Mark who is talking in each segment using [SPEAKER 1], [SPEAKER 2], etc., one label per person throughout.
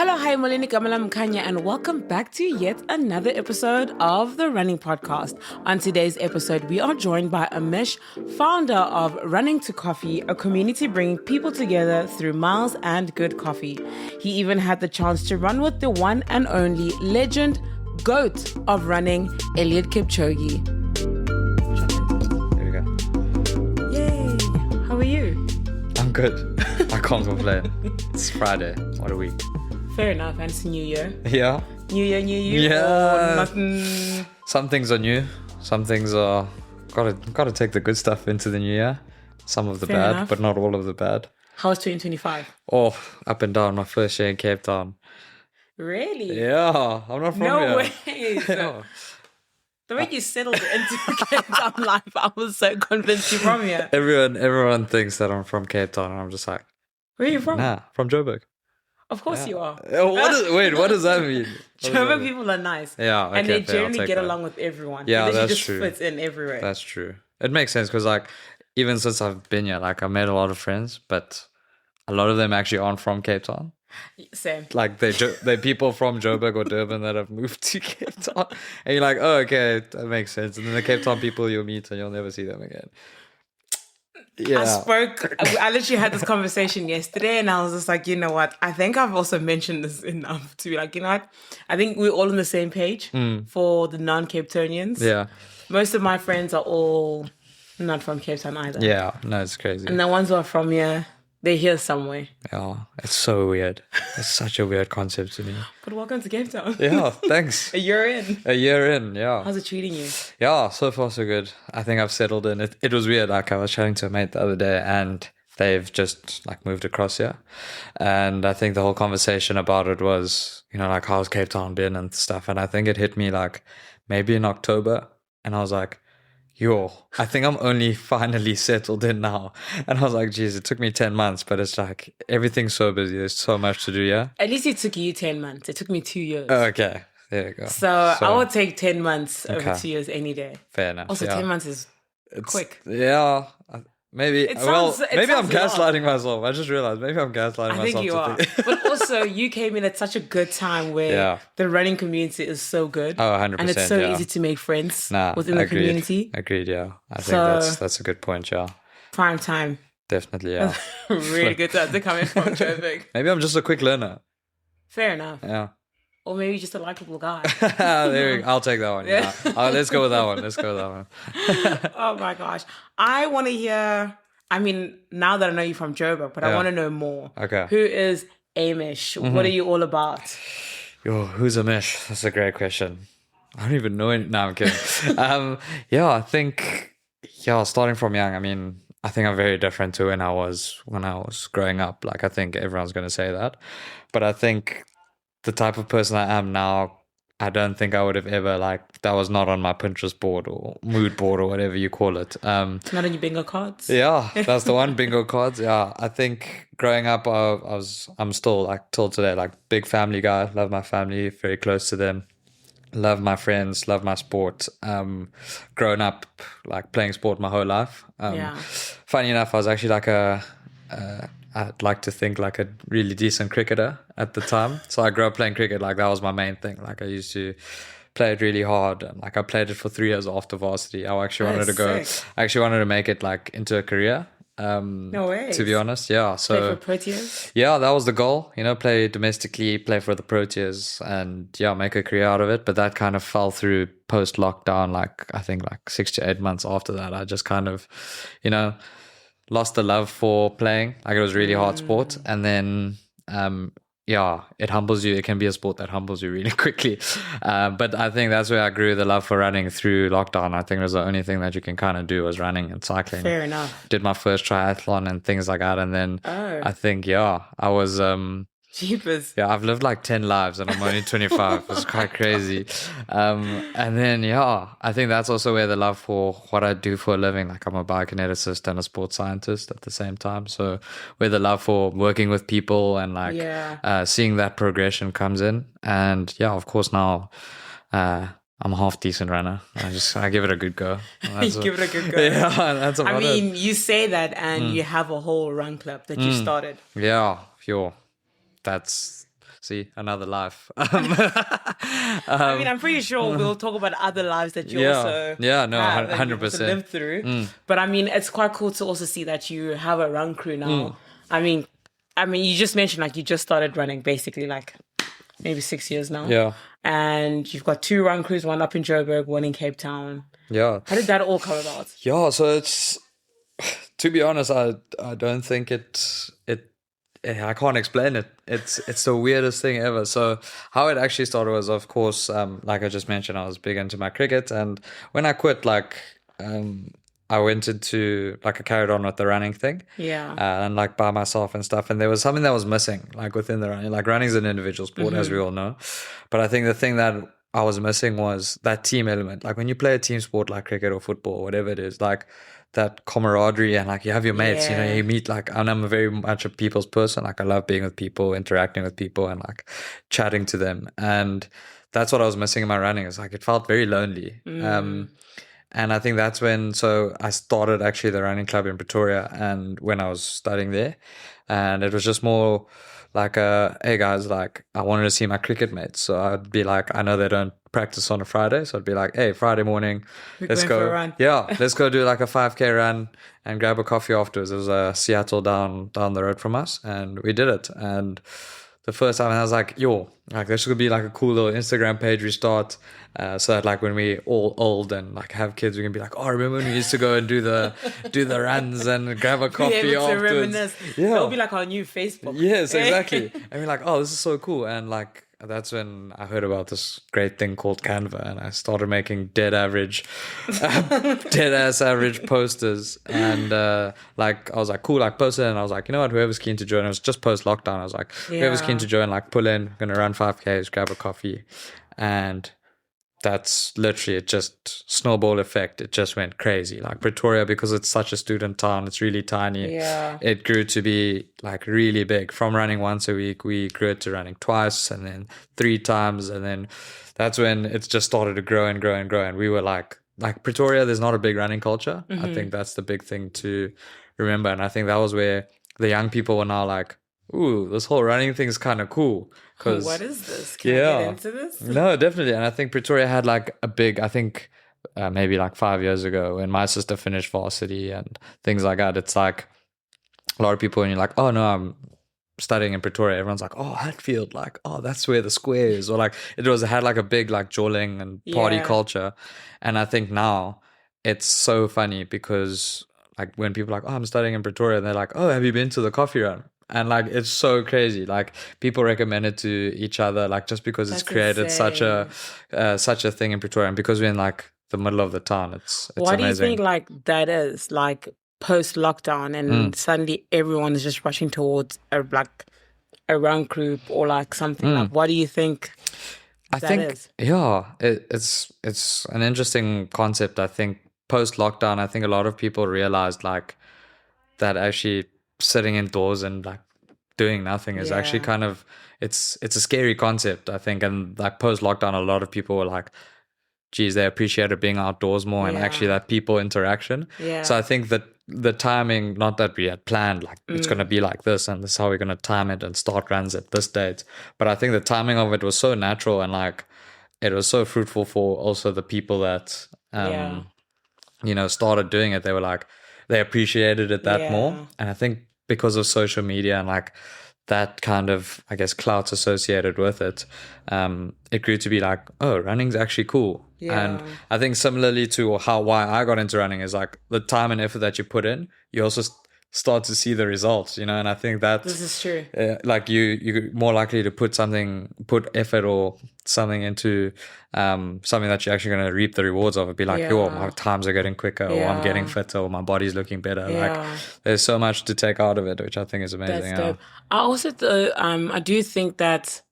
[SPEAKER 1] Hello, hi, Molini Kamalam Khanya, and welcome back to yet another episode of the Running Podcast. On today's episode, we are joined by Amish, founder of Running to Coffee, a community bringing people together through miles and good coffee. He even had the chance to run with the one and only legend, GOAT of running, Eluid Kipchoge.
[SPEAKER 2] There we go.
[SPEAKER 1] Yay! How are you?
[SPEAKER 2] I'm good. I can't complain. It's Friday. What a week.
[SPEAKER 1] Fair enough, and it's New Year.
[SPEAKER 2] Yeah.
[SPEAKER 1] New Year, new you.
[SPEAKER 2] Yeah.
[SPEAKER 1] Or nothing.
[SPEAKER 2] Some things are new. Some things are gotta take the good stuff into the new year. Some of the
[SPEAKER 1] Fair
[SPEAKER 2] bad,
[SPEAKER 1] enough.
[SPEAKER 2] but not all of the bad.
[SPEAKER 1] How's 2025?
[SPEAKER 2] Oh, up and down. My first year in Cape Town.
[SPEAKER 1] Really?
[SPEAKER 2] Yeah, I'm not from
[SPEAKER 1] No
[SPEAKER 2] here.
[SPEAKER 1] way.
[SPEAKER 2] Yeah.
[SPEAKER 1] The way you settled into Cape Town life, I was so convinced you're from here.
[SPEAKER 2] Everyone thinks that I'm from Cape Town, and I'm just like,
[SPEAKER 1] Where are you from?
[SPEAKER 2] nah, from Joburg.
[SPEAKER 1] Of course you are.
[SPEAKER 2] What does that mean?
[SPEAKER 1] Joburg people are nice.
[SPEAKER 2] Yeah, okay,
[SPEAKER 1] and they
[SPEAKER 2] fair, I'll
[SPEAKER 1] generally
[SPEAKER 2] take
[SPEAKER 1] get
[SPEAKER 2] that.
[SPEAKER 1] along with everyone.
[SPEAKER 2] Yeah,
[SPEAKER 1] Because
[SPEAKER 2] that's
[SPEAKER 1] you just
[SPEAKER 2] true.
[SPEAKER 1] fit in everywhere.
[SPEAKER 2] That's true. It makes sense because, like, even since I've been here, like, I made a lot of friends, but a lot of them actually aren't from Cape Town.
[SPEAKER 1] Same.
[SPEAKER 2] Like, they're people from Joburg or Durban that have moved to Cape Town. And you're like, oh, okay, that makes sense. And then the Cape Town people you'll meet and you'll never see them again. Yeah.
[SPEAKER 1] I literally had this conversation yesterday and I was just like, you know what? I think I've also mentioned this enough to be like, you know what? I think we're all on the same page for the non-Cape Townians.
[SPEAKER 2] Yeah.
[SPEAKER 1] Most of my friends are all not from Cape Town either.
[SPEAKER 2] Yeah. No, it's crazy.
[SPEAKER 1] And the ones who are from here, they're here somewhere.
[SPEAKER 2] Yeah. It's so weird. It's such a weird concept to me.
[SPEAKER 1] But welcome to Cape Town.
[SPEAKER 2] Yeah. Thanks.
[SPEAKER 1] A year in.
[SPEAKER 2] A year in. Yeah.
[SPEAKER 1] How's it treating you?
[SPEAKER 2] Yeah, so far so good. I think I've settled in. It was weird. Like, I was chatting to a mate the other day and they've just like moved across here. And I think the whole conversation about it was, you know, like, how's Cape Town been and stuff. And I think it hit me like maybe in October. And I was like, yo, I think I'm only finally settled in now. And I was like, geez, it took me 10 months, but it's like everything's so busy. There's so much to do, yeah?
[SPEAKER 1] At least it took you 10 months. It took me 2 years.
[SPEAKER 2] Okay, there you go.
[SPEAKER 1] So I would take 10 months over
[SPEAKER 2] Okay.
[SPEAKER 1] 2 years any day.
[SPEAKER 2] Fair enough.
[SPEAKER 1] Also,
[SPEAKER 2] yeah.
[SPEAKER 1] 10 months is
[SPEAKER 2] It's-
[SPEAKER 1] quick.
[SPEAKER 2] Yeah, maybe.
[SPEAKER 1] It
[SPEAKER 2] Well,
[SPEAKER 1] sounds- it
[SPEAKER 2] maybe I'm
[SPEAKER 1] sounds long.
[SPEAKER 2] gaslighting myself. I just realized maybe I'm gaslighting
[SPEAKER 1] I
[SPEAKER 2] myself.
[SPEAKER 1] think you
[SPEAKER 2] to
[SPEAKER 1] are.
[SPEAKER 2] think-
[SPEAKER 1] But also, you came in at such a good time where
[SPEAKER 2] Yeah.
[SPEAKER 1] the running community is so good.
[SPEAKER 2] Oh, 100%.
[SPEAKER 1] And it's so
[SPEAKER 2] yeah.
[SPEAKER 1] easy to make friends
[SPEAKER 2] Nah,
[SPEAKER 1] within the
[SPEAKER 2] agreed.
[SPEAKER 1] community.
[SPEAKER 2] Agreed, yeah. I think
[SPEAKER 1] So-
[SPEAKER 2] that's a good point, yeah.
[SPEAKER 1] Prime time.
[SPEAKER 2] Definitely, yeah.
[SPEAKER 1] Really good time to come in from Joburg.
[SPEAKER 2] Maybe I'm just a quick learner.
[SPEAKER 1] Fair enough.
[SPEAKER 2] Yeah.
[SPEAKER 1] Or maybe just a likable guy.
[SPEAKER 2] There we go. I'll take that one. Yeah. Let's go with that one.
[SPEAKER 1] Oh my gosh. I want to hear, I mean, now that I know you from Joburg, but I
[SPEAKER 2] Yeah.
[SPEAKER 1] want to know more.
[SPEAKER 2] Okay.
[SPEAKER 1] Who is Amish? What are you all about?
[SPEAKER 2] Yo, who's Amish? That's a great question. I don't even know any. No, I'm kidding. Yeah, I think, starting from young, I mean, I think I'm very different to when I was growing up. Like, I think everyone's going to say that. But I think the type of person I am now, I don't think I would have ever, like, that was not on my Pinterest board or mood board or whatever you call it.
[SPEAKER 1] Not on your bingo cards?
[SPEAKER 2] Yeah, that's the one, bingo cards. Yeah, I think growing up, I'm still, like, till today, like, big family guy. Love my family, very close to them. Love my friends, love my sport. Grown up, like, playing sport my whole life.
[SPEAKER 1] Yeah.
[SPEAKER 2] Funny enough, I was actually like I'd like to think like a really decent cricketer at the time. So I grew up playing cricket, like that was my main thing. Like I used to play it really hard, and like I played it for 3 years after varsity. I actually wanted to go.
[SPEAKER 1] Sick.
[SPEAKER 2] I actually wanted to make it like into a career.
[SPEAKER 1] No way.
[SPEAKER 2] To be honest, yeah. So
[SPEAKER 1] Play for Proteas?
[SPEAKER 2] yeah, that was the goal. You know, play domestically, play for the Proteas, and yeah, make a career out of it. But that kind of fell through post lockdown. Like I think like 6 to 8 months after that, I just kind of, you know, lost the love for playing. Like it was really hard sport, and then yeah, it humbles you. It can be a sport that humbles you really quickly. But I think that's where I grew the love for running through lockdown. I think it was the only thing that you can kind of do was running and cycling.
[SPEAKER 1] Fair enough.
[SPEAKER 2] Did my first triathlon and things like that. And then I think, yeah, I was...
[SPEAKER 1] Jeepers.
[SPEAKER 2] yeah, I've lived like 10 lives and I'm only 25. It's quite crazy. And then, yeah, I think that's also where the love for what I do for a living, like I'm a biokineticist and a sports scientist at the same time. So where the love for working with people and like seeing that progression comes in. And yeah, of course now I'm a half decent runner. I give it a good go.
[SPEAKER 1] You give it a good go.
[SPEAKER 2] Yeah, that's about
[SPEAKER 1] I mean,
[SPEAKER 2] it.
[SPEAKER 1] you say that and you have a whole run club that you started.
[SPEAKER 2] Yeah, sure. That's See, another life.
[SPEAKER 1] I mean, I'm pretty sure we'll talk about other lives that you also
[SPEAKER 2] no,
[SPEAKER 1] have and you've also
[SPEAKER 2] 100%.
[SPEAKER 1] lived through. But I mean, it's quite cool to also see that you have a run crew now. I mean, you just mentioned like you just started running basically like maybe 6 years now.
[SPEAKER 2] Yeah.
[SPEAKER 1] And you've got 2 run crews, one up in Joburg, one in Cape Town.
[SPEAKER 2] Yeah.
[SPEAKER 1] How did that all come about?
[SPEAKER 2] Yeah, so it's, to be honest, I don't think I can't explain it. It's the weirdest thing ever. So how it actually started was, of course, like I just mentioned, I was big into my cricket, and when I quit, like, I went into, like, I carried on with the running thing.
[SPEAKER 1] Yeah.
[SPEAKER 2] And like by myself and stuff. And there was something that was missing, like within the running. Like running is an individual sport, as we all know. But I think the thing that I was missing was that team element. Like when you play a team sport like cricket or football or whatever it is, like that camaraderie, and like you have your mates, you know, you meet, like, and I'm a very much a people's person. Like I love being with people, interacting with people, and like chatting to them. And that's what I was missing in my running. Is like it felt very lonely. And I think that's when, so I started actually the running club in Pretoria, and when I was studying there, and it was just more like, hey guys, like I wanted to see my cricket mates. So I'd be like, I know they don't practice on a Friday. So I'd be like, hey, Friday morning, let's go.
[SPEAKER 1] For a run.
[SPEAKER 2] Yeah, let's go do like a 5K run and grab a coffee afterwards. It was Seattle down the road from us, and we did it. And the first time I was like, yo, like this could be like a cool little Instagram page we start, so that like when we all old and like have kids, we can be like, oh, remember when we used to go and do the runs and grab a coffee afterwards.
[SPEAKER 1] Yeah, it'll be like our new Facebook.
[SPEAKER 2] Yes, exactly. And we're like, oh, this is so cool. And like that's when I heard about this great thing called Canva, and I started making dead ass average posters. And like I was like, cool, like post it. And I was like, you know what, whoever's keen to join, it was just post lockdown. I was like, whoever's keen to join, like pull in, gonna run 5Ks, grab a coffee. And that's literally, it just snowball effect. It just went crazy. Like Pretoria, because it's such a student town, it's really tiny.
[SPEAKER 1] Yeah.
[SPEAKER 2] It grew to be like really big. From running once a week, we grew it to running twice, and then 3 times. And then that's when it just started to grow and grow and grow. And we were like Pretoria, there's not a big running culture. I think that's the big thing to remember. And I think that was where the young people were now like, ooh, this whole running thing is kind of cool.
[SPEAKER 1] What is this? Can I get into this?
[SPEAKER 2] No, definitely. And I think Pretoria had like a big, I think maybe like 5 years ago when my sister finished varsity and things like that. It's like a lot of people, and you're like, oh no, I'm studying in Pretoria. Everyone's like, oh, Hatfield, like, oh, that's where the square is. Or like it had like a big like jawling and party culture. And I think now it's so funny because like when people are like, oh, I'm studying in Pretoria, they're like, oh, have you been to the coffee run? And like it's so crazy. Like people recommend it to each other, like just because it's created such a thing in Pretoria, and because we're in like the middle of the town, it's
[SPEAKER 1] Why
[SPEAKER 2] amazing.
[SPEAKER 1] do you think like that is like post lockdown, and suddenly everyone is just rushing towards a run group or like something? Like, what do you think?
[SPEAKER 2] I think it's an interesting concept. I think post lockdown, I think a lot of people realized like that actually sitting indoors and like doing nothing is actually kind of it's a scary concept, I think. And like post lockdown, a lot of people were like, geez, they appreciated being outdoors more and actually that people interaction. So I think that the timing, not that we had planned like it's going to be like this and this is how we're going to time it and start runs at this date, but I think the timing of it was so natural, and like it was so fruitful for also the people that you know started doing it. They were like, they appreciated it that more. And I think because of social media and like that kind of, I guess, clout associated with it, it grew to be like, oh, running's actually cool. And I think similarly to why I got into running is like the time and effort that you put in, you also start to see the results, you know. And I think that
[SPEAKER 1] this is true.
[SPEAKER 2] Like you're more likely to put effort or something into something that you're actually going to reap the rewards of. It'd be like, oh, my times are getting quicker, or I'm getting fitter, or my body's looking better. Like there's so much to take out of it, which I think is amazing.
[SPEAKER 1] That's dope. I also I do think that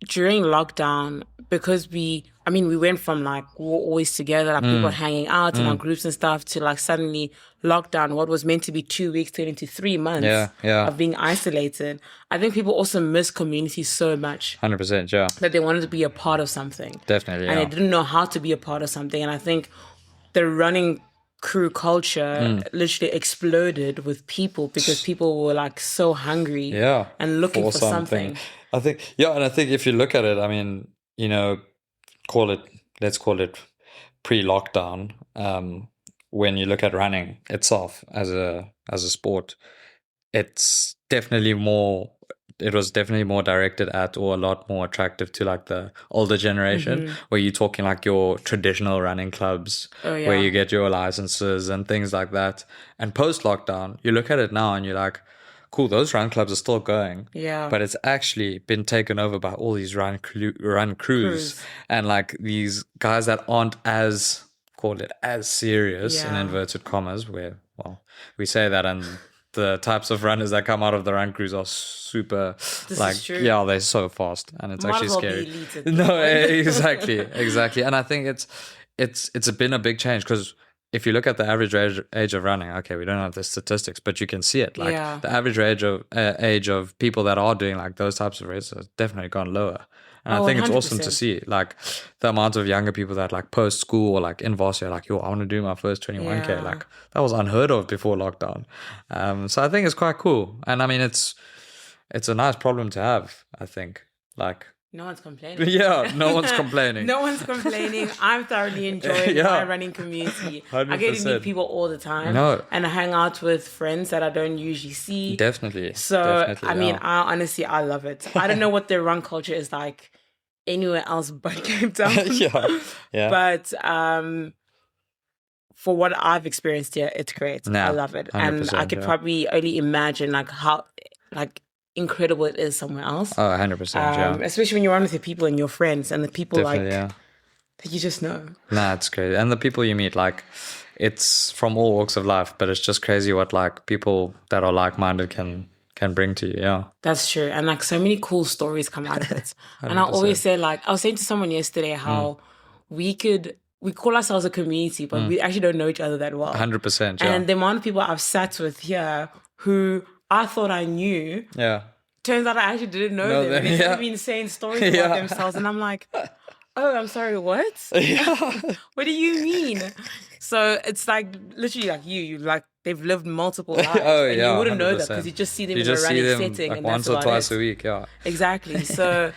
[SPEAKER 1] during lockdown, because we went from like we were always together, like people hanging out in our groups and stuff, to like suddenly lockdown, what was meant to be 2 weeks turned into 3 months of being isolated. I think people also miss community so much.
[SPEAKER 2] 100%, yeah.
[SPEAKER 1] That they wanted to be a part of something.
[SPEAKER 2] Definitely,
[SPEAKER 1] And they didn't know how to be a part of something. And I think the running crew culture literally exploded with people because people were like so hungry and looking for something.
[SPEAKER 2] I think, and I think if you look at it, I mean, let's call it pre-lockdown. When you look at running itself as a sport, it's definitely more. It was definitely more directed at, or a lot more attractive to, like the older generation, where you're talking like your traditional running clubs, where you get your licenses and things like that. And post lockdown, you look at it now and you're like, cool, those run clubs are still going.
[SPEAKER 1] Yeah.
[SPEAKER 2] But it's actually been taken over by all these run crews and like these guys that aren't as, call it, as serious in inverted commas, where, well, we say that, and the types of runners that come out of the run crews are super, they're so fast, and it's actually scary. No, exactly. And I think it's been a big change, because if you look at the average age of running, okay, we don't have the statistics, but you can see it. Like the average age of people that are doing like those types of races has definitely gone lower. And I think 100%. It's awesome to see, like, the amount of younger people that, like, post school or like in varsity are like, yo, I want to do my first 21K. Like, that was unheard of before lockdown. So I think it's quite cool. And I mean, it's a nice problem to have, I think. Like,
[SPEAKER 1] no one's complaining.
[SPEAKER 2] Yeah, no one's complaining.
[SPEAKER 1] No one's complaining. I'm thoroughly enjoying my running community. 100%. I get to meet people all the time. And I hang out with friends that I don't usually see.
[SPEAKER 2] Definitely.
[SPEAKER 1] So, I mean, I love it. I don't know what the run culture is like anywhere else but Cape Town.
[SPEAKER 2] Yeah.
[SPEAKER 1] But for what I've experienced here, it's great. I love it. And I could probably only imagine like how incredible it is somewhere else.
[SPEAKER 2] Oh, 100%,
[SPEAKER 1] especially when you're with your people and your friends and the people that you just know.
[SPEAKER 2] Nah, it's great. And the people you meet, like, it's from all walks of life, but it's just crazy what, like, people that are like-minded can bring to you.
[SPEAKER 1] That's true. And like so many cool stories come out of it. And I always say, like, I was saying to someone yesterday how we call ourselves a community, but we actually don't know each other that well.
[SPEAKER 2] 100%,
[SPEAKER 1] And the amount of people I've sat with here who I thought I knew. Turns out I actually didn't know them. They've been saying stories about themselves, and I'm like, oh, I'm sorry, what? What do you mean? So it's like literally like you like they've lived multiple lives, and you wouldn't 100%. Know that because you just see them in a running setting,
[SPEAKER 2] like
[SPEAKER 1] and
[SPEAKER 2] once or twice a week.
[SPEAKER 1] Exactly. So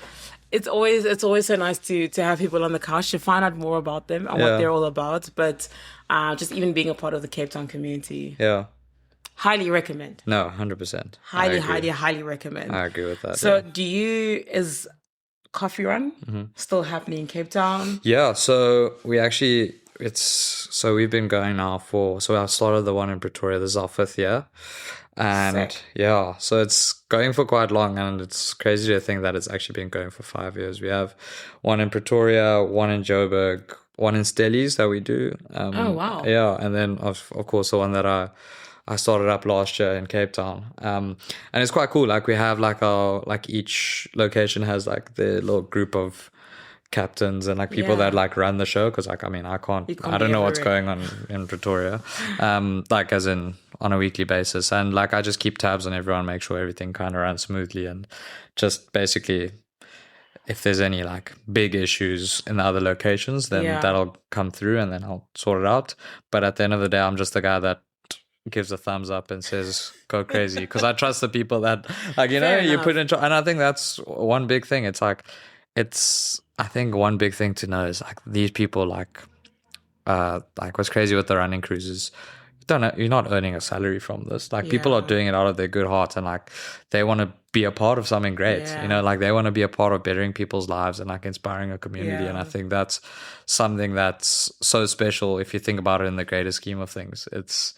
[SPEAKER 1] it's always so nice to have people on the couch to find out more about them and what they're all about. But just even being a part of the Cape Town community. Highly recommend.
[SPEAKER 2] No, 100%.
[SPEAKER 1] Highly recommend.
[SPEAKER 2] I agree with that.
[SPEAKER 1] So is Coffee Run still happening in Cape Town?
[SPEAKER 2] Yeah, so we've been going now so I started the one in Pretoria. This is our 5th year. And so it's going for quite long, and it's crazy to think that it's actually been going for 5 years. We have one in Pretoria, one in Joburg, one in Stellies that we do.
[SPEAKER 1] Oh, wow.
[SPEAKER 2] Yeah, and then of course the one that I started up last year in Cape Town. And it's quite cool. Like we have each location has like their little group of captains and like people that like run the show. Cause like, I mean, I don't know what's going on in Pretoria. Like as in on a weekly basis. And like, I just keep tabs on everyone, make sure everything kind of runs smoothly, and just basically if there's any like big issues in the other locations, then that'll come through and then I'll sort it out. But at the end of the day, I'm just the guy that gives a thumbs up and says go crazy, because I trust the people that like you put in, and I think that's one big thing. It's like I think one big thing to know is like these people like what's crazy with the running cruises, you're not earning a salary from this. Like people are doing it out of their good heart, and like they want to be a part of something great. Like they want to be a part of bettering people's lives and like inspiring a community. And I think that's something that's so special if you think about it in the greater scheme of things. It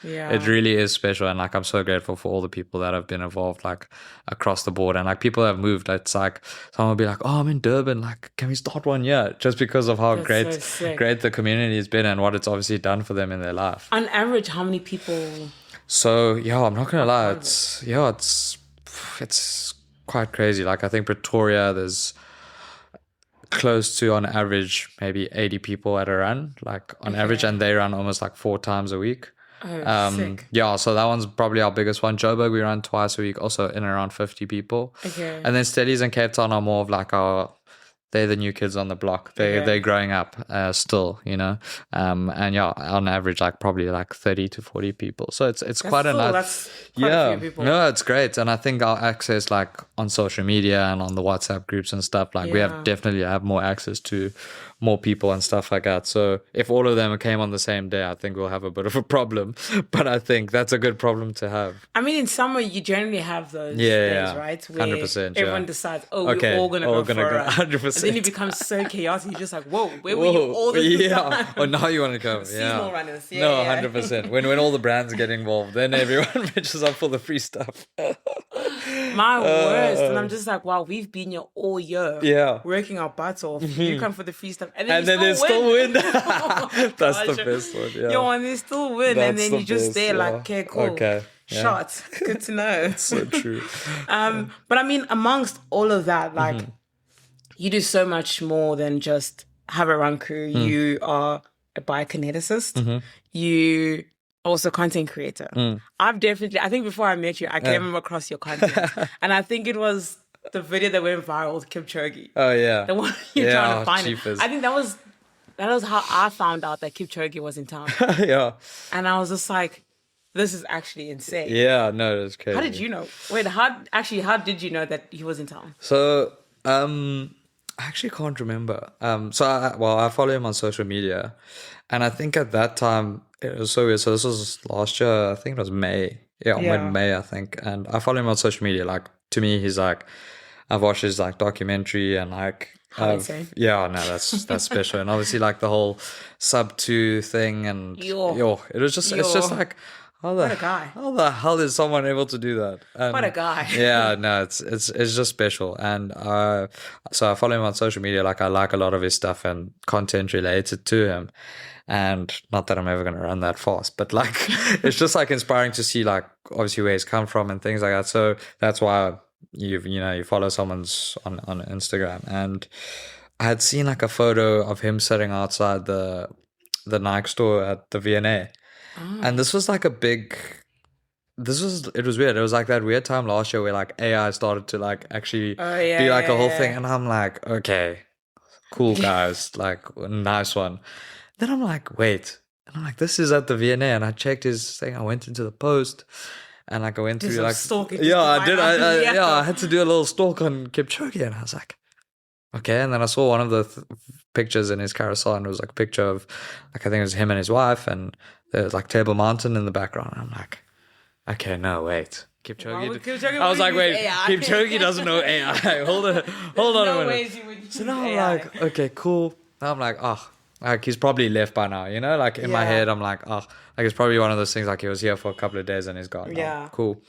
[SPEAKER 2] really is special, and like I'm so grateful for all the people that have been involved like across the board, and like people have moved. It's like someone will be like, oh, I'm in Durban, like can we start one year, just because of how great the community has been and what it's obviously done for them in their life.
[SPEAKER 1] On average, how many people?
[SPEAKER 2] So I'm not gonna lie, it's quite crazy. Like I think Pretoria, there's close to on average maybe 80 people at a run, like on average, and they run almost like 4 times a week.
[SPEAKER 1] Sick.
[SPEAKER 2] So that one's probably our biggest one. Joburg, we run twice a week, also in around 50 people. And then Stellies and Cape Town are more of like they're the new kids on the block. They're growing up still, you know. And yeah, on average, like probably like 30 to 40 people. So it's quite a nice.
[SPEAKER 1] That's quite a few people.
[SPEAKER 2] No, it's great. And I think our access like on social media and on the WhatsApp groups and stuff, like we definitely have more access to more people and stuff like that. So if all of them came on the same day, I think we'll have a bit of a problem. But I think that's a good problem to have.
[SPEAKER 1] I mean, in summer you generally have those days, right? Where
[SPEAKER 2] 100%.
[SPEAKER 1] everyone decides, we're all gonna go for a
[SPEAKER 2] 100%.
[SPEAKER 1] And then it becomes so chaotic. You're just like, whoa, where were you all this time?
[SPEAKER 2] Oh, now you want to go.
[SPEAKER 1] Seasonal runners.
[SPEAKER 2] 100%. When all the brands get involved, then everyone pitches up for the free stuff.
[SPEAKER 1] My worst. And I'm just like, wow, we've been here all year.
[SPEAKER 2] Yeah.
[SPEAKER 1] Working our butts off. You come for the free stuff. And
[SPEAKER 2] then
[SPEAKER 1] they
[SPEAKER 2] still win.
[SPEAKER 1] Oh,
[SPEAKER 2] that's the best one. Yeah.
[SPEAKER 1] Yo, and they still win.
[SPEAKER 2] That's
[SPEAKER 1] and then you just there like, okay, cool.
[SPEAKER 2] Okay. Yeah.
[SPEAKER 1] Shots. Good to know.
[SPEAKER 2] So true.
[SPEAKER 1] But I mean, amongst all of that, like, you do so much more than just have a run crew. You are a biokineticist. You also content creator. I think before I met you, I came across your content. And I think it was the video that went viral with Kipchoge.
[SPEAKER 2] Oh, yeah.
[SPEAKER 1] The one you're trying to find
[SPEAKER 2] cheapers.
[SPEAKER 1] it. I think that was how I found out that Kipchoge was in town.
[SPEAKER 2] Yeah.
[SPEAKER 1] And I was just like, this is actually insane.
[SPEAKER 2] Yeah, no, that's crazy.
[SPEAKER 1] How did you know? Wait, how did you know that he was in town?
[SPEAKER 2] So, I actually can't remember. I follow him on social media. And I think at that time, it was so weird. So this was last year, I think it was May. Yeah, mid-May, I think. And I follow him on social media. Like, to me, he's like, I've watched his like documentary and like, that's special. And obviously like the whole sub 2 thing and it was just, it's just like,
[SPEAKER 1] what a guy.
[SPEAKER 2] How the hell is someone able to do that? And
[SPEAKER 1] what a guy.
[SPEAKER 2] Yeah, no, it's just special. And so I follow him on social media. Like I like a lot of his stuff and content related to him. And not that I'm ever going to run that fast, but like, it's just like inspiring to see like obviously where he's come from and things like that. So that's why you follow someone's on Instagram. And I had seen like a photo of him sitting outside the Nike store at the V&A. And this was like it was weird. It was like that weird time last year where like AI started to like actually be like a whole thing. And I'm like, okay, cool guys, like nice one. Then I'm like, wait. And I'm like, this is at the V&A. And I checked his thing. I went into the post and like I went through like, I did. I had to do a little stalk on Kipchoge. And I was like, okay. And then I saw one of the pictures in his carousel and it was like a picture of like, I think it was him and his wife. And there's like Table Mountain in the background. I'm like, okay, no, wait. Kipchoge. I was like, wait, Kipchoge doesn't know AI. Hold on a minute. So now I'm like, okay, cool. Now I'm like, like he's probably left by now, you know? Like in my head, I'm like, like it's probably one of those things like he was here for a couple of days and he's gone.
[SPEAKER 1] Yeah.
[SPEAKER 2] Cool.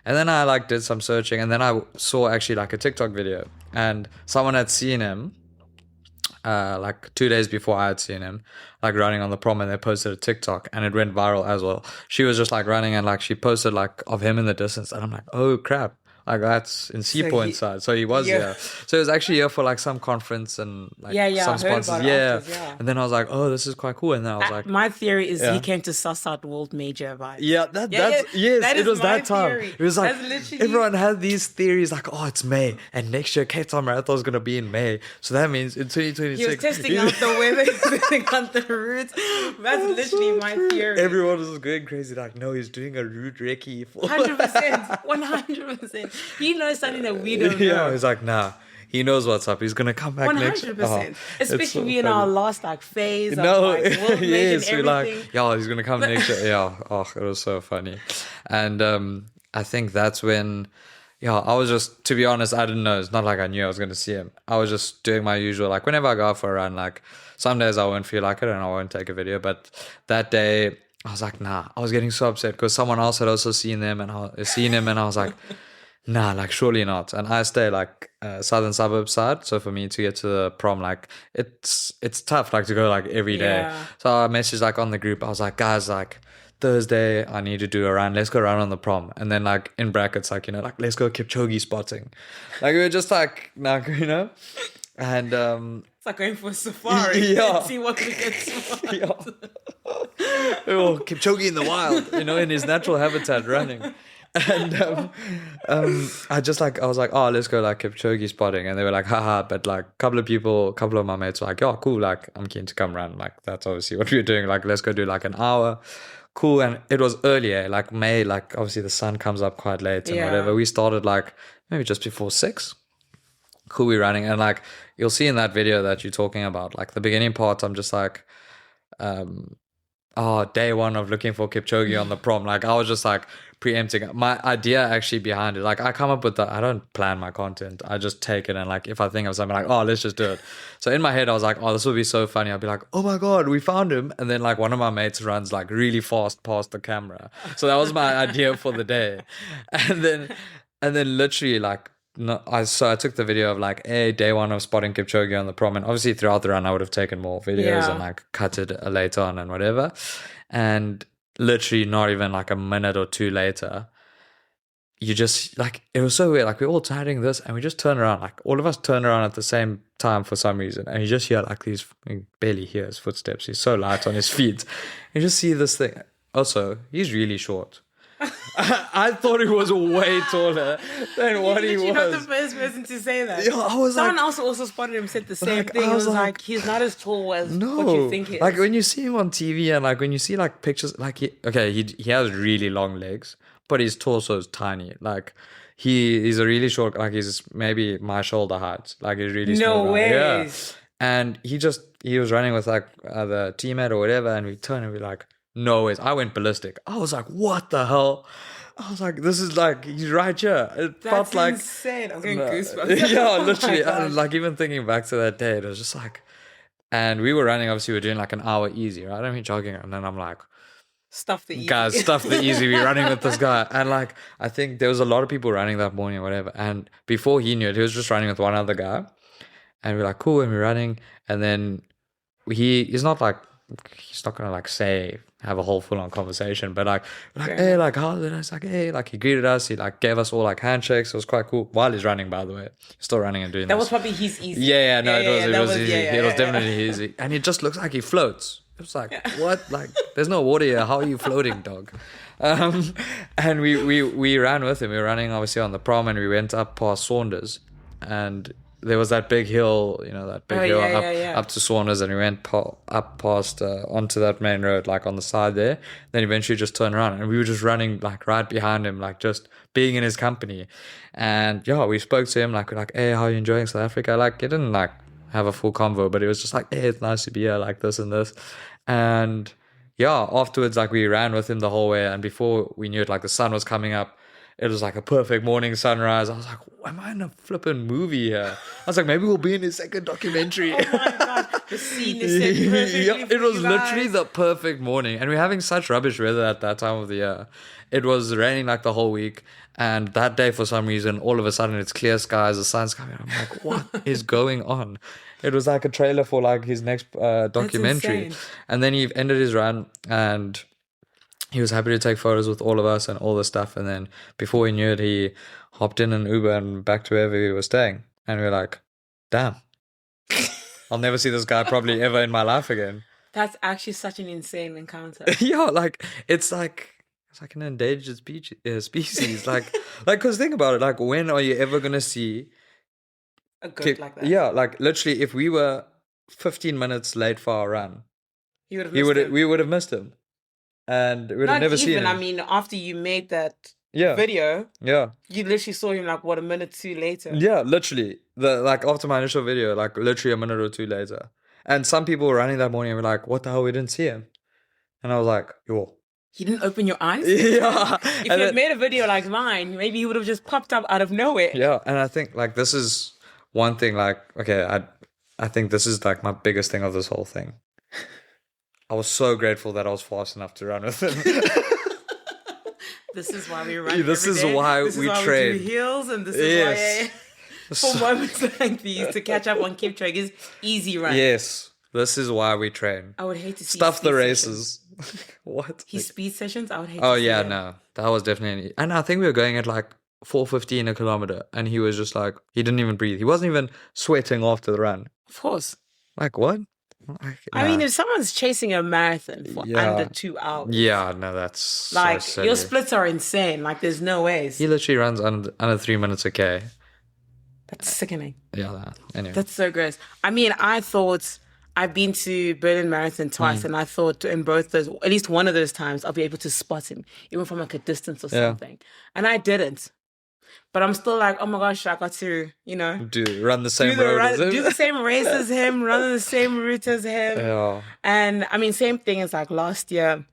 [SPEAKER 2] And then I like did some searching and then I saw actually like a TikTok video and someone had seen him like 2 days before I had seen him, like running on the prom, and they posted a TikTok and it went viral as well. She was just like running and like she posted like of him in the distance and I'm like, oh crap. Like that's in Sea Point side. So he was here. So he was actually here for like some conference and like some sponsors. And then I was like, oh, this is quite cool. And then I was like,
[SPEAKER 1] my theory is he came to suss out World Major vibes.
[SPEAKER 2] Yeah, it was that time. It was like everyone had these theories like, oh, it's May and next year Cape Town Marathon is gonna be in May. So that means in 2026
[SPEAKER 1] he was testing out the weather, testing out the routes. That's literally my theory.
[SPEAKER 2] Everyone was going crazy, like, no, he's doing a route recce.
[SPEAKER 1] 100%. 100%. He knows something that we don't know.
[SPEAKER 2] Yeah, he's like, nah. He knows what's up. He's gonna come back 100%.
[SPEAKER 1] Next. 100%. Especially in our last like phase.
[SPEAKER 2] No,
[SPEAKER 1] of, like, world
[SPEAKER 2] yes, we're
[SPEAKER 1] everything.
[SPEAKER 2] like, yeah, he's gonna come next year. Yeah, it was so funny, and I think that's when, I was just, to be honest, I didn't know. It's not like I knew I was gonna see him. I was just doing my usual, like whenever I go out for a run, like some days I won't feel like it and I won't take a video, but that day I was like, nah. I was getting so upset because someone else had also seen him and I was like. Nah, like surely not. And I stay like southern suburb side, so for me to get to the prom, like it's tough, like to go like every day. So I messaged like on the group. I was like, guys, like Thursday I need to do a run. Let's go run on the prom. And then like in brackets, like like let's go Kipchoge spotting. Like we were just like, and
[SPEAKER 1] it's like going for a safari. See what we can spot.
[SPEAKER 2] Kipchoge in the wild, in his natural habitat running. And I was like, oh, let's go like Kipchoge spotting. And they were like, haha. But like a couple of my mates were like, oh, cool. Like, I'm keen to come run. Like, that's obviously what we were doing. Like, let's go do like an hour. Cool. And it was earlier, like May, like obviously the sun comes up quite late and whatever. We started like maybe just before 6. Cool, we running. And like, you'll see in that video that you're talking about, like the beginning part, I'm just like, day one of looking for Kipchoge on the prom. Like, I was just like preempting my idea actually behind it. Like, I come up with I don't plan my content. I just take it. And like, if I think of something like, oh, let's just do it. So in my head, I was like, oh, this will be so funny. I'll be like, oh my God, we found him. And then like one of my mates runs like really fast past the camera. So that was my idea for the day. And then literally like, no, I took the video of like day one of spotting Kipchoge on the prom, and obviously throughout the run I would have taken more videos and like cut it later on and whatever. And literally not even like a minute or two later, you just like, it was so weird. Like we're all chatting this and we just turn around, like all of us turn around at the same time for some reason, and you just hear like these, you barely hear his footsteps. He's so light on his feet. You just see this thing. Also, he's really short. I thought he was way taller than what he was.
[SPEAKER 1] You're not the first person to say that.
[SPEAKER 2] Yeah, I was
[SPEAKER 1] Someone else also spotted him, said the same
[SPEAKER 2] like,
[SPEAKER 1] thing.
[SPEAKER 2] I
[SPEAKER 1] It
[SPEAKER 2] was
[SPEAKER 1] was
[SPEAKER 2] like,
[SPEAKER 1] like, he's not as tall as what you think he is.
[SPEAKER 2] Like when you see him on TV and like when you see like pictures, like he has really long legs, but his torso is tiny. Like he's a really short, like he's maybe my shoulder height. Like he's really small.
[SPEAKER 1] No way.
[SPEAKER 2] Yeah. And he was running with like the teammate or whatever, and we turned and we're like, no ways. I went ballistic. I was like, what the hell? I was like, this is like, he's right here. It felt like
[SPEAKER 1] insane. I'm getting goosebumps.
[SPEAKER 2] Yeah,
[SPEAKER 1] Oh
[SPEAKER 2] literally.
[SPEAKER 1] my gosh.
[SPEAKER 2] Like even thinking back to that day, it was just like, and we were running, obviously we were doing like an hour easy, right? I mean jogging, and then I'm like,
[SPEAKER 1] Stuff the easy.
[SPEAKER 2] guys, stuff the easy. We're running with this guy. And like, I think there was a lot of people running that morning or whatever. And before he knew it, he was just running with one other guy. And we're like, cool, and we're running. And then he's not gonna like have a whole full-on conversation, but like hey, like how's it? It's like, hey, like he greeted us, he like gave us all like handshakes. It was quite cool while he's running, by the way. He's still running and doing
[SPEAKER 1] That
[SPEAKER 2] this.
[SPEAKER 1] was probably his easy.
[SPEAKER 2] It was easy. It was definitely easy. And it just looks like he floats. It was like, what? Like, there's no water here. How are you floating, dog? And we ran with him. We were running obviously on the prom, and we went up past Saunders, and there was that big hill, that big hill up to Saunders, and we went up past onto that main road, like on the side there. Then eventually just turned around, and we were just running like right behind him, like just being in his company. And yeah, we spoke to him like, hey, how are you enjoying South Africa? Like, he didn't like have a full convo, but it was just like, hey, it's nice to be here, like this and this. And yeah, afterwards, like we ran with him the whole way, and before we knew it, like the sun was coming up. It was like a perfect morning sunrise. I was like, am I in a flipping movie here? I was like, maybe we'll be in his second documentary.
[SPEAKER 1] Oh my gosh, the scene is set perfectly.
[SPEAKER 2] Yeah, it was literally the perfect morning. And we're having such rubbish weather at that time of the year. It was raining like the whole week. And that day, for some reason, all of a sudden it's clear skies, the sun's coming. I'm like, what is going on? It was like a trailer for like his next documentary. And then he ended his run, and he was happy to take photos with all of us and all this stuff. And then before we knew it, he hopped in an Uber and back to wherever he was staying. And we were like, damn, I'll never see this guy probably ever in my life again.
[SPEAKER 1] That's actually such an insane encounter.
[SPEAKER 2] Yeah, like it's like an endangered species. Like, because think about it. Like, when are you ever gonna see
[SPEAKER 1] a goat like that?
[SPEAKER 2] Yeah, like literally, if we were 15 minutes late for our run, we would have missed him. And we would have never seen him.
[SPEAKER 1] I mean, after you made that video, you literally saw him like a minute or two later.
[SPEAKER 2] Yeah, literally. After my initial video, like literally a minute or two later. And some people were running that morning and were like, what the hell, we didn't see him. And I was like, yo.
[SPEAKER 1] You didn't open your eyes?
[SPEAKER 2] Yeah.
[SPEAKER 1] If you had made a video like mine, maybe he would have just popped up out of nowhere.
[SPEAKER 2] Yeah, and I think like this is one thing, like, okay, I think this is like my biggest thing of this whole thing. I was so grateful that I was fast enough to run with him.
[SPEAKER 1] This is why we run.
[SPEAKER 2] This is why we train.
[SPEAKER 1] We do heels, and this is why for moments like these to catch up on Kipchoge's easy run.
[SPEAKER 2] Yes, this is why we train.
[SPEAKER 1] I would hate to see
[SPEAKER 2] stuff the races. What?
[SPEAKER 1] His speed sessions, I would hate.
[SPEAKER 2] Oh yeah, no, that was definitely. And I think we were going at like 4:15 a kilometer, and he was just like, he didn't even breathe. He wasn't even sweating after the run.
[SPEAKER 1] Of course.
[SPEAKER 2] Like what?
[SPEAKER 1] I mean, if someone's chasing a marathon for under 2 hours,
[SPEAKER 2] yeah, no, that's
[SPEAKER 1] like
[SPEAKER 2] so
[SPEAKER 1] your
[SPEAKER 2] silly.
[SPEAKER 1] splits are insane. Like, there's no ways.
[SPEAKER 2] He literally runs under 3 minutes a K.
[SPEAKER 1] That's sickening.
[SPEAKER 2] Yeah, anyway.
[SPEAKER 1] That's so gross. I mean, I thought I've been to Berlin Marathon twice, and I thought in both those, at least one of those times, I'll be able to spot him, even from like a distance or something. And I didn't. But I'm still like, oh my gosh, I got to,
[SPEAKER 2] Run the same road as him.
[SPEAKER 1] do the same race as him, run the same route as him.
[SPEAKER 2] Yeah.
[SPEAKER 1] And I mean, same thing as like last year.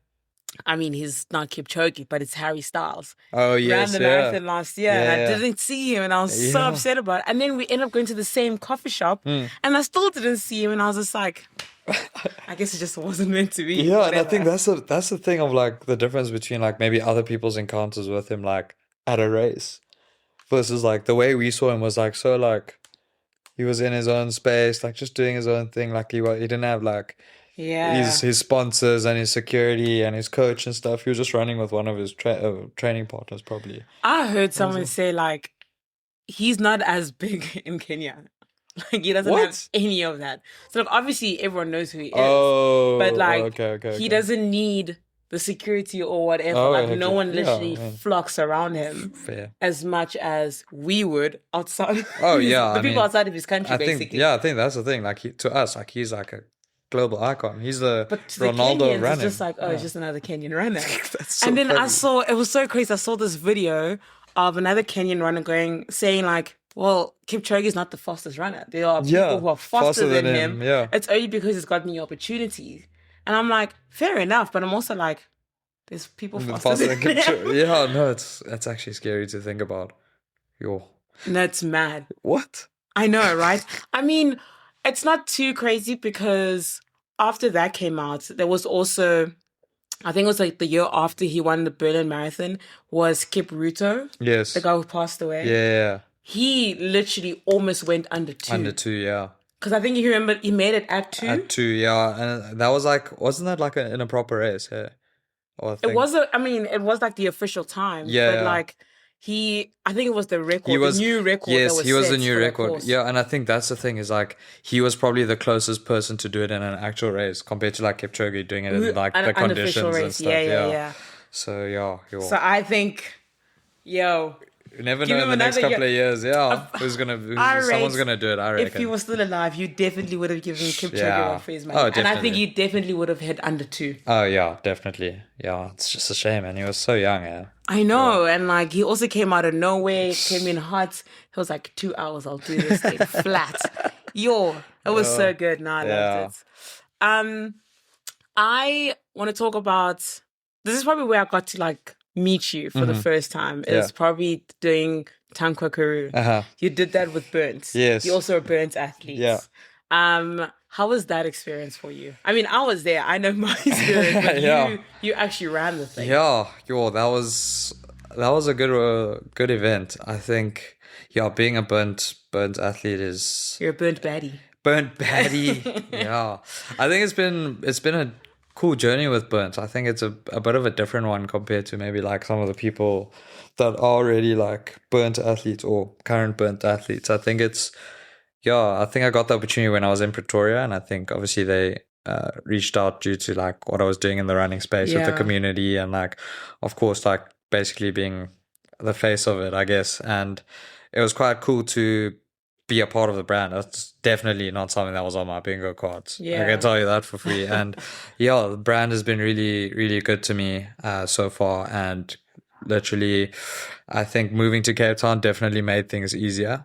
[SPEAKER 1] I mean, he's not Kipchoge, but it's Harry Styles.
[SPEAKER 2] Oh, yes,
[SPEAKER 1] ran the marathon last year, and I
[SPEAKER 2] Yeah.
[SPEAKER 1] didn't see him, and I was so upset about it. And then we ended up going to the same coffee shop, and I still didn't see him, and I was just like, I guess it just wasn't meant to be.
[SPEAKER 2] Yeah, and I
[SPEAKER 1] whatever.
[SPEAKER 2] think that's the thing of like the difference between like maybe other people's encounters with him like at a race versus like the way we saw him was like so like he was in his own space, like just doing his own thing. Like he didn't have like his sponsors and his security and his coach and stuff. He was just running with one of his training partners probably.
[SPEAKER 1] I heard someone say like he's not as big in Kenya. Like he doesn't have any of that. So like, obviously everyone knows who he is.
[SPEAKER 2] Oh,
[SPEAKER 1] but like
[SPEAKER 2] okay.
[SPEAKER 1] He doesn't need the security or whatever.
[SPEAKER 2] Oh,
[SPEAKER 1] like
[SPEAKER 2] okay.
[SPEAKER 1] no one literally flocks around him
[SPEAKER 2] Fair.
[SPEAKER 1] as much as we would outside.
[SPEAKER 2] Oh yeah,
[SPEAKER 1] the people outside of his country, basically.
[SPEAKER 2] I think that's the thing. Like to us, like he's like a global icon. He's the
[SPEAKER 1] But to
[SPEAKER 2] Ronaldo
[SPEAKER 1] the Kenyans,
[SPEAKER 2] running.
[SPEAKER 1] it's just like, it's just another Kenyan runner.
[SPEAKER 2] That's so
[SPEAKER 1] And then
[SPEAKER 2] funny.
[SPEAKER 1] it was so crazy. I saw this video of another Kenyan runner saying like, well, Kipchoge is not the fastest runner. There are people who are faster than him.
[SPEAKER 2] Yeah.
[SPEAKER 1] It's only because he's gotten the opportunity. And I'm like, fair enough. But I'm also like, there's people faster than him.
[SPEAKER 2] Kipchoge. Yeah, no, it's actually scary to think about. Yo.
[SPEAKER 1] That's mad.
[SPEAKER 2] What?
[SPEAKER 1] I know, right? I mean, it's not too crazy because after that came out, there was also, I think it was like the year after he won the Berlin Marathon, was Kipruto,
[SPEAKER 2] Yes.
[SPEAKER 1] the guy who passed away.
[SPEAKER 2] Yeah.
[SPEAKER 1] He literally almost went under 2.
[SPEAKER 2] Under 2, yeah.
[SPEAKER 1] Because I think you remember he made it at 2.
[SPEAKER 2] At 2, yeah. And that was like, wasn't that like in a proper race? Yeah.
[SPEAKER 1] It was it was like the official time.
[SPEAKER 2] Yeah.
[SPEAKER 1] But like I think it was the record, the new record.
[SPEAKER 2] Yes,
[SPEAKER 1] that was
[SPEAKER 2] he was
[SPEAKER 1] set
[SPEAKER 2] the new
[SPEAKER 1] for that
[SPEAKER 2] record.
[SPEAKER 1] course.
[SPEAKER 2] Yeah, and I think that's the thing is like he was probably the closest person to do it in an actual race compared to like Kipchoge doing it in like the conditions and stuff.
[SPEAKER 1] Yeah.
[SPEAKER 2] So yeah.
[SPEAKER 1] So I think,
[SPEAKER 2] You never
[SPEAKER 1] give
[SPEAKER 2] know in
[SPEAKER 1] him
[SPEAKER 2] the next
[SPEAKER 1] another
[SPEAKER 2] couple of years. Yeah, someone's gonna do it. I reckon.
[SPEAKER 1] if he was still alive, you definitely would have given Kipchoge
[SPEAKER 2] Yeah.
[SPEAKER 1] one for his money.
[SPEAKER 2] Oh,
[SPEAKER 1] and I think
[SPEAKER 2] definitely.
[SPEAKER 1] you definitely would have hit under 2.
[SPEAKER 2] Oh yeah, definitely. Yeah, it's just a shame, and he was so young. Yeah.
[SPEAKER 1] I know, and like he also came out of nowhere, came in hot. He was like 2 hours, I'll do this thing flat. It was so good. No, I loved it. I want to talk about. This is probably where I got to like meet you for the first time. Is probably doing Tankwa Karoo. You did that with Burnt.
[SPEAKER 2] Yes.
[SPEAKER 1] You're also a Burnt athlete.
[SPEAKER 2] Yeah.
[SPEAKER 1] How was that experience for you? I mean, I was there. I know my experience, but you actually ran the thing.
[SPEAKER 2] Yeah, that was a good event. I think being a burnt athlete is
[SPEAKER 1] You're a burnt baddie.
[SPEAKER 2] burnt baddie. Yeah, I think it's been a cool journey with burnt. I think it's a bit of a different one compared to maybe like some of the people that are already like burnt athletes or current burnt athletes. I think I think I got the opportunity when I was in Pretoria, and I think obviously they reached out due to like what I was doing in the running space with the community, and like of course like basically being the face of it, I guess. And it was quite cool to be a part of the brand. That's definitely not something that was on my bingo cards. I can tell you that for free. And the brand has been really, really good to me so far. And literally, I think moving to Cape Town definitely made things easier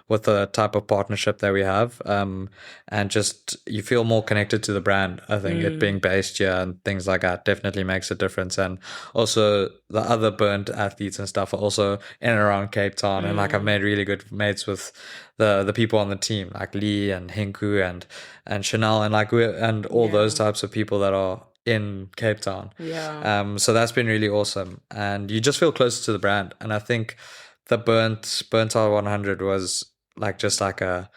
[SPEAKER 2] with the type of partnership that we have. And just you feel more connected to the brand. I think it being based here and things like that definitely makes a difference. And also the other burnt athletes and stuff are also in and around Cape Town. And like I've made really good mates with the people on the team, like Lee and Hinku and Chanel and like and all those types of people that are in Cape Town. So that's been really awesome, and you just feel closer to the brand. And I think the burnt out 100 was like just like a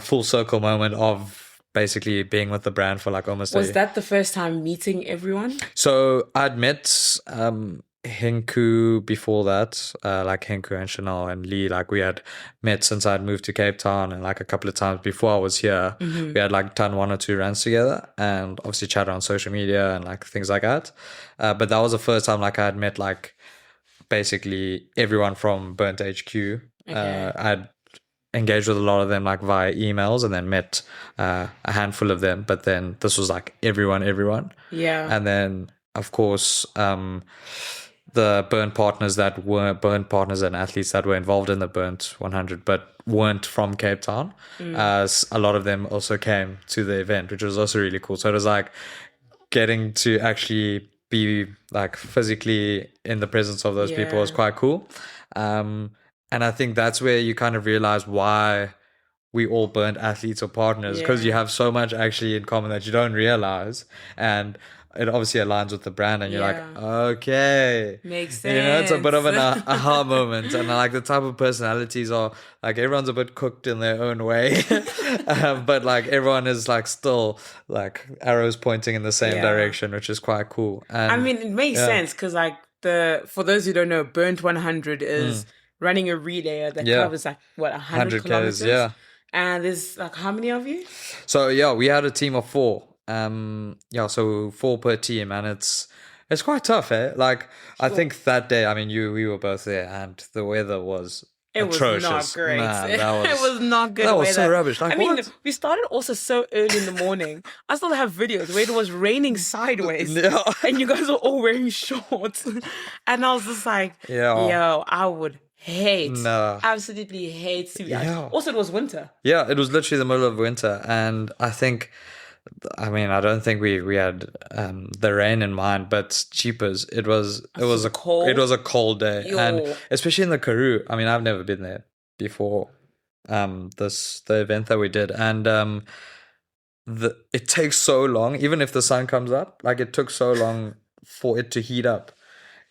[SPEAKER 2] full circle moment of basically being with the brand for like almost
[SPEAKER 1] Was that the first time meeting everyone?
[SPEAKER 2] So I'd met Henku before that, like Henku and Chanel and Lee, like we had met since I'd moved to Cape Town, and like a couple of times before I was here, we had like done 1 or 2 runs together, and obviously chatted on social media and like things like that. But that was the first time like I had met like basically everyone from Burnt HQ. I'd engaged with a lot of them like via emails, and then met a handful of them. But then this was like everyone.
[SPEAKER 1] Yeah.
[SPEAKER 2] And then of course, the burnt partners that were burnt partners and athletes that were involved in the burnt 100 but weren't from Cape Town. A lot of them also came to the event, which was also really cool. So it was like getting to actually be like physically in the presence of those people was quite cool. And I think that's where you kind of realize why we all burnt athletes or partners, because you have so much actually in common that you don't realize. And it obviously aligns with the brand, and you're like, okay,
[SPEAKER 1] makes sense.
[SPEAKER 2] You know, it's a bit of an aha moment. And like the type of personalities are like, everyone's a bit cooked in their own way, but like everyone is like still like arrows pointing in the same direction, which is quite cool. And
[SPEAKER 1] I mean, it makes sense because like for those who don't know, Burnt 100 is running a relay that covers like what 100 kilometers.
[SPEAKER 2] Yeah.
[SPEAKER 1] And there's like how many of you?
[SPEAKER 2] So we had a team of 4. So 4 per team, and it's quite tough, eh? Like I think that day, I mean, we were both there, and the weather was atrocious.
[SPEAKER 1] Was not great.
[SPEAKER 2] Nah,
[SPEAKER 1] it was not good.
[SPEAKER 2] That was so rubbish. Like,
[SPEAKER 1] I mean, we started also so early in the morning. I still have videos where it was raining sideways, and you guys were all wearing shorts, and I was just like, yo, I would absolutely hate to. Also, it was winter.
[SPEAKER 2] Yeah, it was literally the middle of winter, and I don't think we had the rain in mind, but cheapers, it was a cold day, and especially in the Karoo. I mean, I've never been there before. The event that we did, and it takes so long, even if the sun comes up. Like it took so long for it to heat up.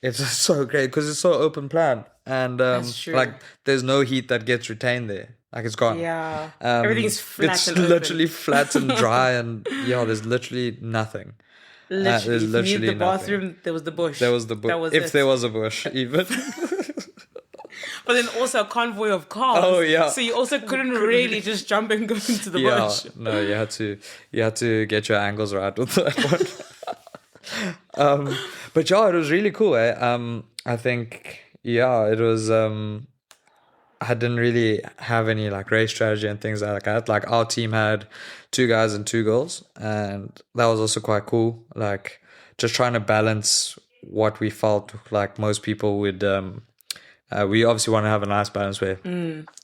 [SPEAKER 2] It's just so great because it's so open plan, and like there's no heat that gets retained there. Like it's gone.
[SPEAKER 1] Yeah. Everything's flat.
[SPEAKER 2] It's
[SPEAKER 1] and
[SPEAKER 2] literally
[SPEAKER 1] open.
[SPEAKER 2] flat and dry, and there's literally nothing.
[SPEAKER 1] There's literally if you need the bathroom,
[SPEAKER 2] nothing.
[SPEAKER 1] There was the bush.
[SPEAKER 2] There was the bush. If there was a bush, even.
[SPEAKER 1] But then also a convoy of cars.
[SPEAKER 2] Oh yeah.
[SPEAKER 1] So you also couldn't really just jump and go into the bush.
[SPEAKER 2] No, you had to get your angles right with that one. But it was really cool. I think it was. I didn't really have any like race strategy and things like that. Like our team had 2 guys and 2 girls, and that was also quite cool. Like just trying to balance what we felt like most people would. We obviously want to have a nice balance where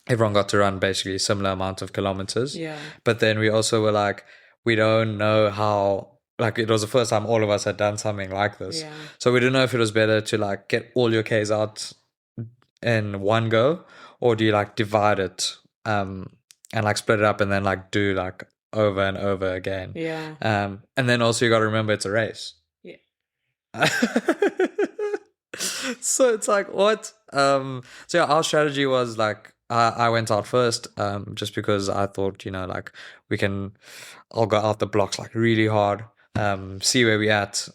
[SPEAKER 2] everyone got to run basically a similar amount of kilometers.
[SPEAKER 1] Yeah.
[SPEAKER 2] But then we also were like, we don't know how. Like it was the first time all of us had done something like this.
[SPEAKER 1] Yeah.
[SPEAKER 2] So we didn't know if it was better to like get all your Ks out in one go, or do you like divide it and like split it up and then like do like over and over again.
[SPEAKER 1] Yeah.
[SPEAKER 2] And then also you got to remember it's a race.
[SPEAKER 1] Yeah.
[SPEAKER 2] So it's like what? Our strategy was like I went out first just because I thought, like I'll go out the blocks like really hard. See where we at,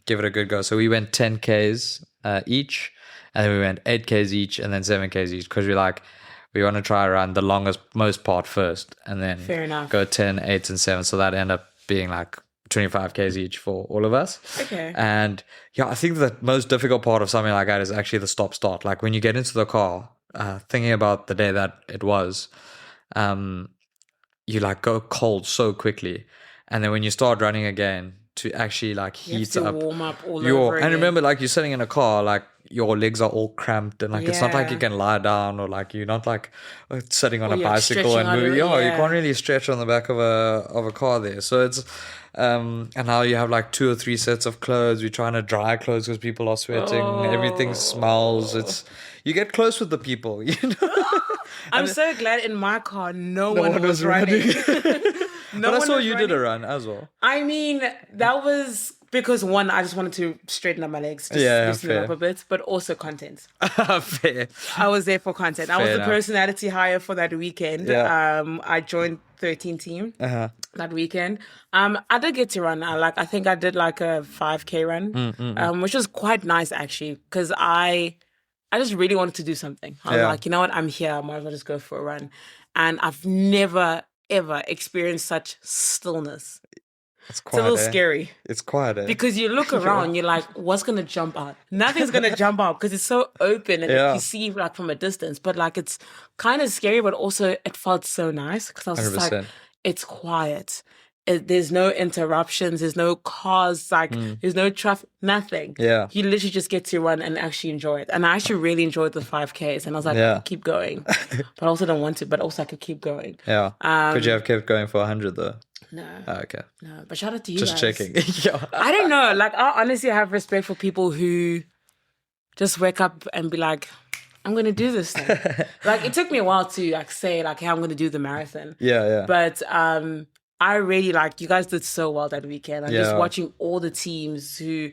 [SPEAKER 2] give it a good go. So we went 10Ks each, and then we went 8Ks each, and then 7Ks each, because we want to try around the most part first, and then
[SPEAKER 1] fair enough,
[SPEAKER 2] go 10, 8, and 7. So that ended up being like 25Ks each for all of us.
[SPEAKER 1] Okay.
[SPEAKER 2] And I think the most difficult part of something like that is actually the stop-start. Like when you get into the car, thinking about the day that it was, you like go cold so quickly. And then when you start running again, to actually like heat up,
[SPEAKER 1] warm up all over again.
[SPEAKER 2] And remember, like you're sitting in a car, like your legs are all cramped, and like it's not like you can lie down, or like you're not like sitting on a bicycle and moving. You can't really stretch on the back of a car there. So it's and now you have like 2 or 3 sets of clothes. We're trying to dry clothes because people are sweating. Everything smells. You get close with the people,
[SPEAKER 1] I'm so glad in my car no one was running.
[SPEAKER 2] But I saw you did a run as well.
[SPEAKER 1] I mean, that was Because one, I just wanted to straighten up my legs, just loosen them up a bit, but also content.
[SPEAKER 2] Fair.
[SPEAKER 1] I was there for content. I was the
[SPEAKER 2] enough.
[SPEAKER 1] personality hire for that weekend.
[SPEAKER 2] Yeah.
[SPEAKER 1] I joined 13 team that weekend. I did get to run. I think I did like a 5K run, which was quite nice actually, because I just really wanted to do something. I was like, you know what, I'm here. I might as well just go for a run. And I've never ever experienced such stillness.
[SPEAKER 2] It's
[SPEAKER 1] a little scary.
[SPEAKER 2] It's quiet,
[SPEAKER 1] Because you look around, you're like, what's going to jump out? Nothing's going to jump out because it's so open and you see like from a distance. But like it's kind of scary, but also it felt so nice because I was just like, it's quiet. There's no interruptions. There's no cars. Like there's no traffic. Nothing.
[SPEAKER 2] Yeah.
[SPEAKER 1] You literally just get to run and actually enjoy it. And I actually really enjoyed the 5Ks. And I was like, I could keep going. But I also don't want to. But also I could keep going.
[SPEAKER 2] Yeah. Could you have kept going for 100 though?
[SPEAKER 1] No.
[SPEAKER 2] Oh, okay.
[SPEAKER 1] No, but shout out to you
[SPEAKER 2] Just
[SPEAKER 1] guys.
[SPEAKER 2] checking. Yeah.
[SPEAKER 1] I don't know. Like, I honestly have respect for people who just wake up and be like, I'm going to do this thing. Like, it took me a while to like say like, hey, I'm going to do the marathon.
[SPEAKER 2] Yeah.
[SPEAKER 1] But I really like, you guys did so well that weekend. I'm just watching all the teams who...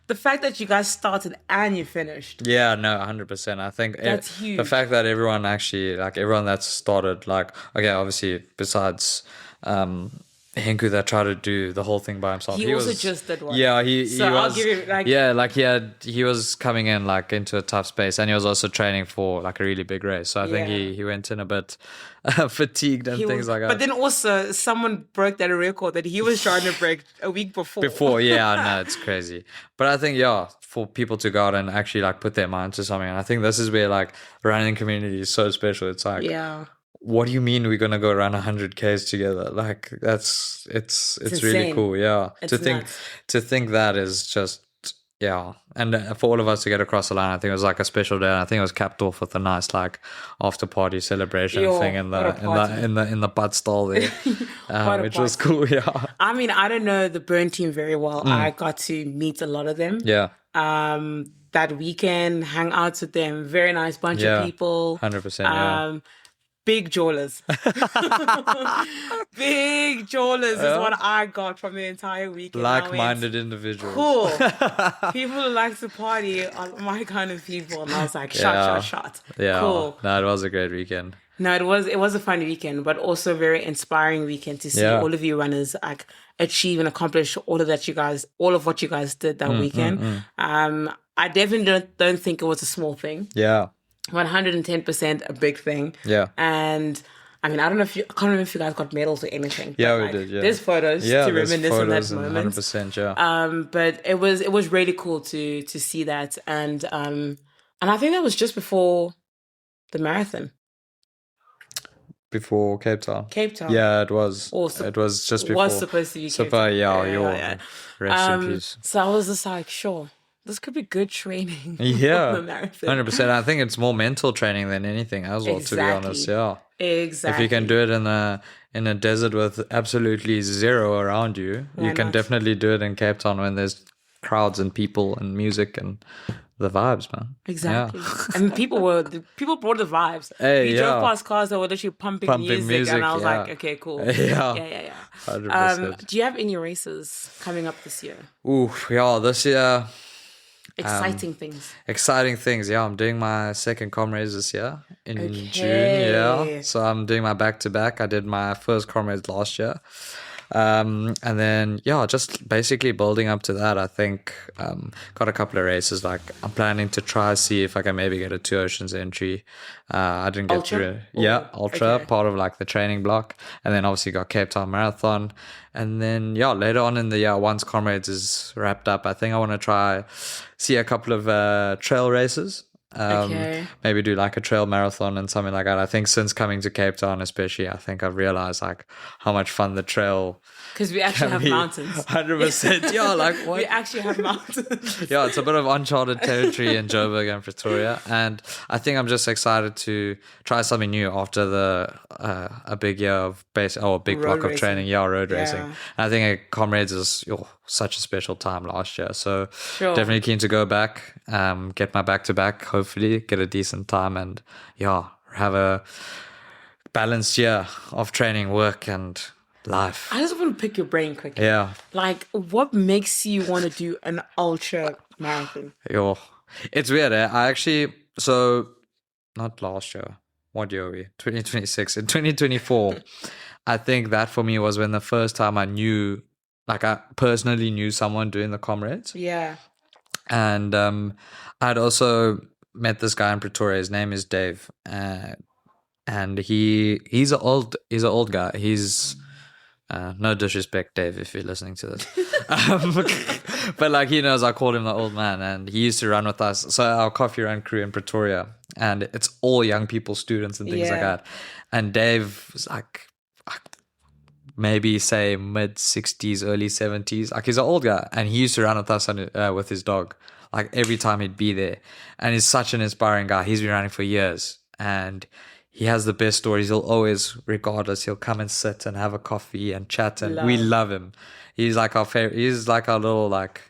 [SPEAKER 1] The fact that you guys started and you finished.
[SPEAKER 2] Yeah, no, 100%. I think
[SPEAKER 1] that's huge.
[SPEAKER 2] The fact that everyone actually, like everyone that started, like, okay, obviously besides Henku that tried to do the whole thing by himself.
[SPEAKER 1] He also just did one.
[SPEAKER 2] Yeah, he was.
[SPEAKER 1] I'll give you, like,
[SPEAKER 2] yeah, like he was coming in like into a tough space, and he was also training for like a really big race. So I think he went in a bit fatigued and things like that.
[SPEAKER 1] But then also someone broke that record that he was trying to break a week before.
[SPEAKER 2] Yeah, no, it's crazy. But I think for people to go out and actually like put their mind to something, and I think this is where like the running community is so special. It's like what do you mean we're gonna go run 100 Ks together? Like it's really cool. Yeah,
[SPEAKER 1] it's
[SPEAKER 2] to think that is just and for all of us to get across the line, I think it was like a special day. I think it was capped off with a nice like after party celebration thing in the butt stall there, which was cool. Yeah,
[SPEAKER 1] I mean, I don't know the Burn team very well. I got to meet a lot of them.
[SPEAKER 2] Yeah.
[SPEAKER 1] That weekend, hang out with them. Very nice bunch of people.
[SPEAKER 2] 100%. Yeah.
[SPEAKER 1] Big jawlers. Big jawlers is what I got from the entire weekend.
[SPEAKER 2] Like-minded individuals.
[SPEAKER 1] Cool. People who like to party are my kind of people. And I was like, shot.
[SPEAKER 2] Yeah.
[SPEAKER 1] Cool.
[SPEAKER 2] No, it was a great weekend.
[SPEAKER 1] No, it was a fun weekend, but also a very inspiring weekend to see all of you runners like achieve and accomplish all of what you guys did that weekend. I definitely don't think it was a small thing.
[SPEAKER 2] Yeah.
[SPEAKER 1] 110% a big thing.
[SPEAKER 2] Yeah.
[SPEAKER 1] And I mean, I can't remember if you guys got medals or anything.
[SPEAKER 2] Yeah, we did. Yeah.
[SPEAKER 1] There's photos to reminisce on that moment.
[SPEAKER 2] 100%. Yeah.
[SPEAKER 1] But it was really cool to see that, and I think that was just before the marathon.
[SPEAKER 2] Before Cape Town.
[SPEAKER 1] Yeah,
[SPEAKER 2] it was. It was just before.
[SPEAKER 1] Was supposed to be Cape Town.
[SPEAKER 2] Yeah. Rest in peace.
[SPEAKER 1] So I was just like, sure. This could be good training.
[SPEAKER 2] Yeah,
[SPEAKER 1] for the marathon.
[SPEAKER 2] 100%. I think it's more mental training than anything as well, to be honest. Yeah,
[SPEAKER 1] exactly.
[SPEAKER 2] If you can do it in a desert with absolutely zero around you, you can definitely do it in Cape Town when there's crowds and people and music and the vibes, man.
[SPEAKER 1] Exactly. Yeah. And people brought the vibes.
[SPEAKER 2] Hey,
[SPEAKER 1] we drove past cars that were literally pumping music, and I was like, okay, cool.
[SPEAKER 2] Yeah. 100%.
[SPEAKER 1] Do you have any races coming up this year?
[SPEAKER 2] Ooh, yeah, this year.
[SPEAKER 1] Exciting things.
[SPEAKER 2] Yeah, I'm doing my second comrades this year in June. Yeah, so I'm doing my back-to-back. I did my first comrades last year. And then just basically building up to that. I think got a couple of races. Like I'm planning to try see if I can maybe get a Two Oceans entry. I didn't get through. Ultra, part of like the training block, and then obviously got Cape Town Marathon, and then later on in the year, once comrades is wrapped up, I think I want to try see a couple of trail races. Maybe do like a trail marathon and something like that. I think since coming to Cape Town especially, I think I've realized like how much fun the trail,
[SPEAKER 1] because we actually have mountains.
[SPEAKER 2] 100%. Yeah, like what?
[SPEAKER 1] We actually have mountains.
[SPEAKER 2] Yeah, it's a bit of uncharted territory in Joburg and Pretoria, and I think I'm just excited to try something new after a big year of a big block of training. Road racing. And I think Comrades is such a special time last year, so definitely keen to go back, get my back-to-back, hopefully get a decent time, and have a balanced year of training, work, and life.
[SPEAKER 1] I just want to pick your brain quickly.
[SPEAKER 2] Yeah.
[SPEAKER 1] Like, what makes you want to do an ultra marathon?
[SPEAKER 2] Yo, it's weird. I actually, so not last year. What year are we? 2026. In 2024, I think that for me was when the first time I knew, like I personally knew someone doing the comrades.
[SPEAKER 1] Yeah.
[SPEAKER 2] And I'd also met this guy in Pretoria. His name is Dave. And he's an old guy. He's no disrespect, Dave, if you're listening to this. But like he knows I called him the old man, and he used to run with us. So our coffee run crew in Pretoria, and it's all young people, students and things like that. And Dave was like maybe say mid 60s, early 70s. Like he's an old guy, and he used to run with us with his dog. Like every time he'd be there, and he's such an inspiring guy. He's been running for years, and he has the best stories. He'll always, regardless, he'll come and sit and have a coffee and chat, and we love him. He's like our favorite. He's like our little like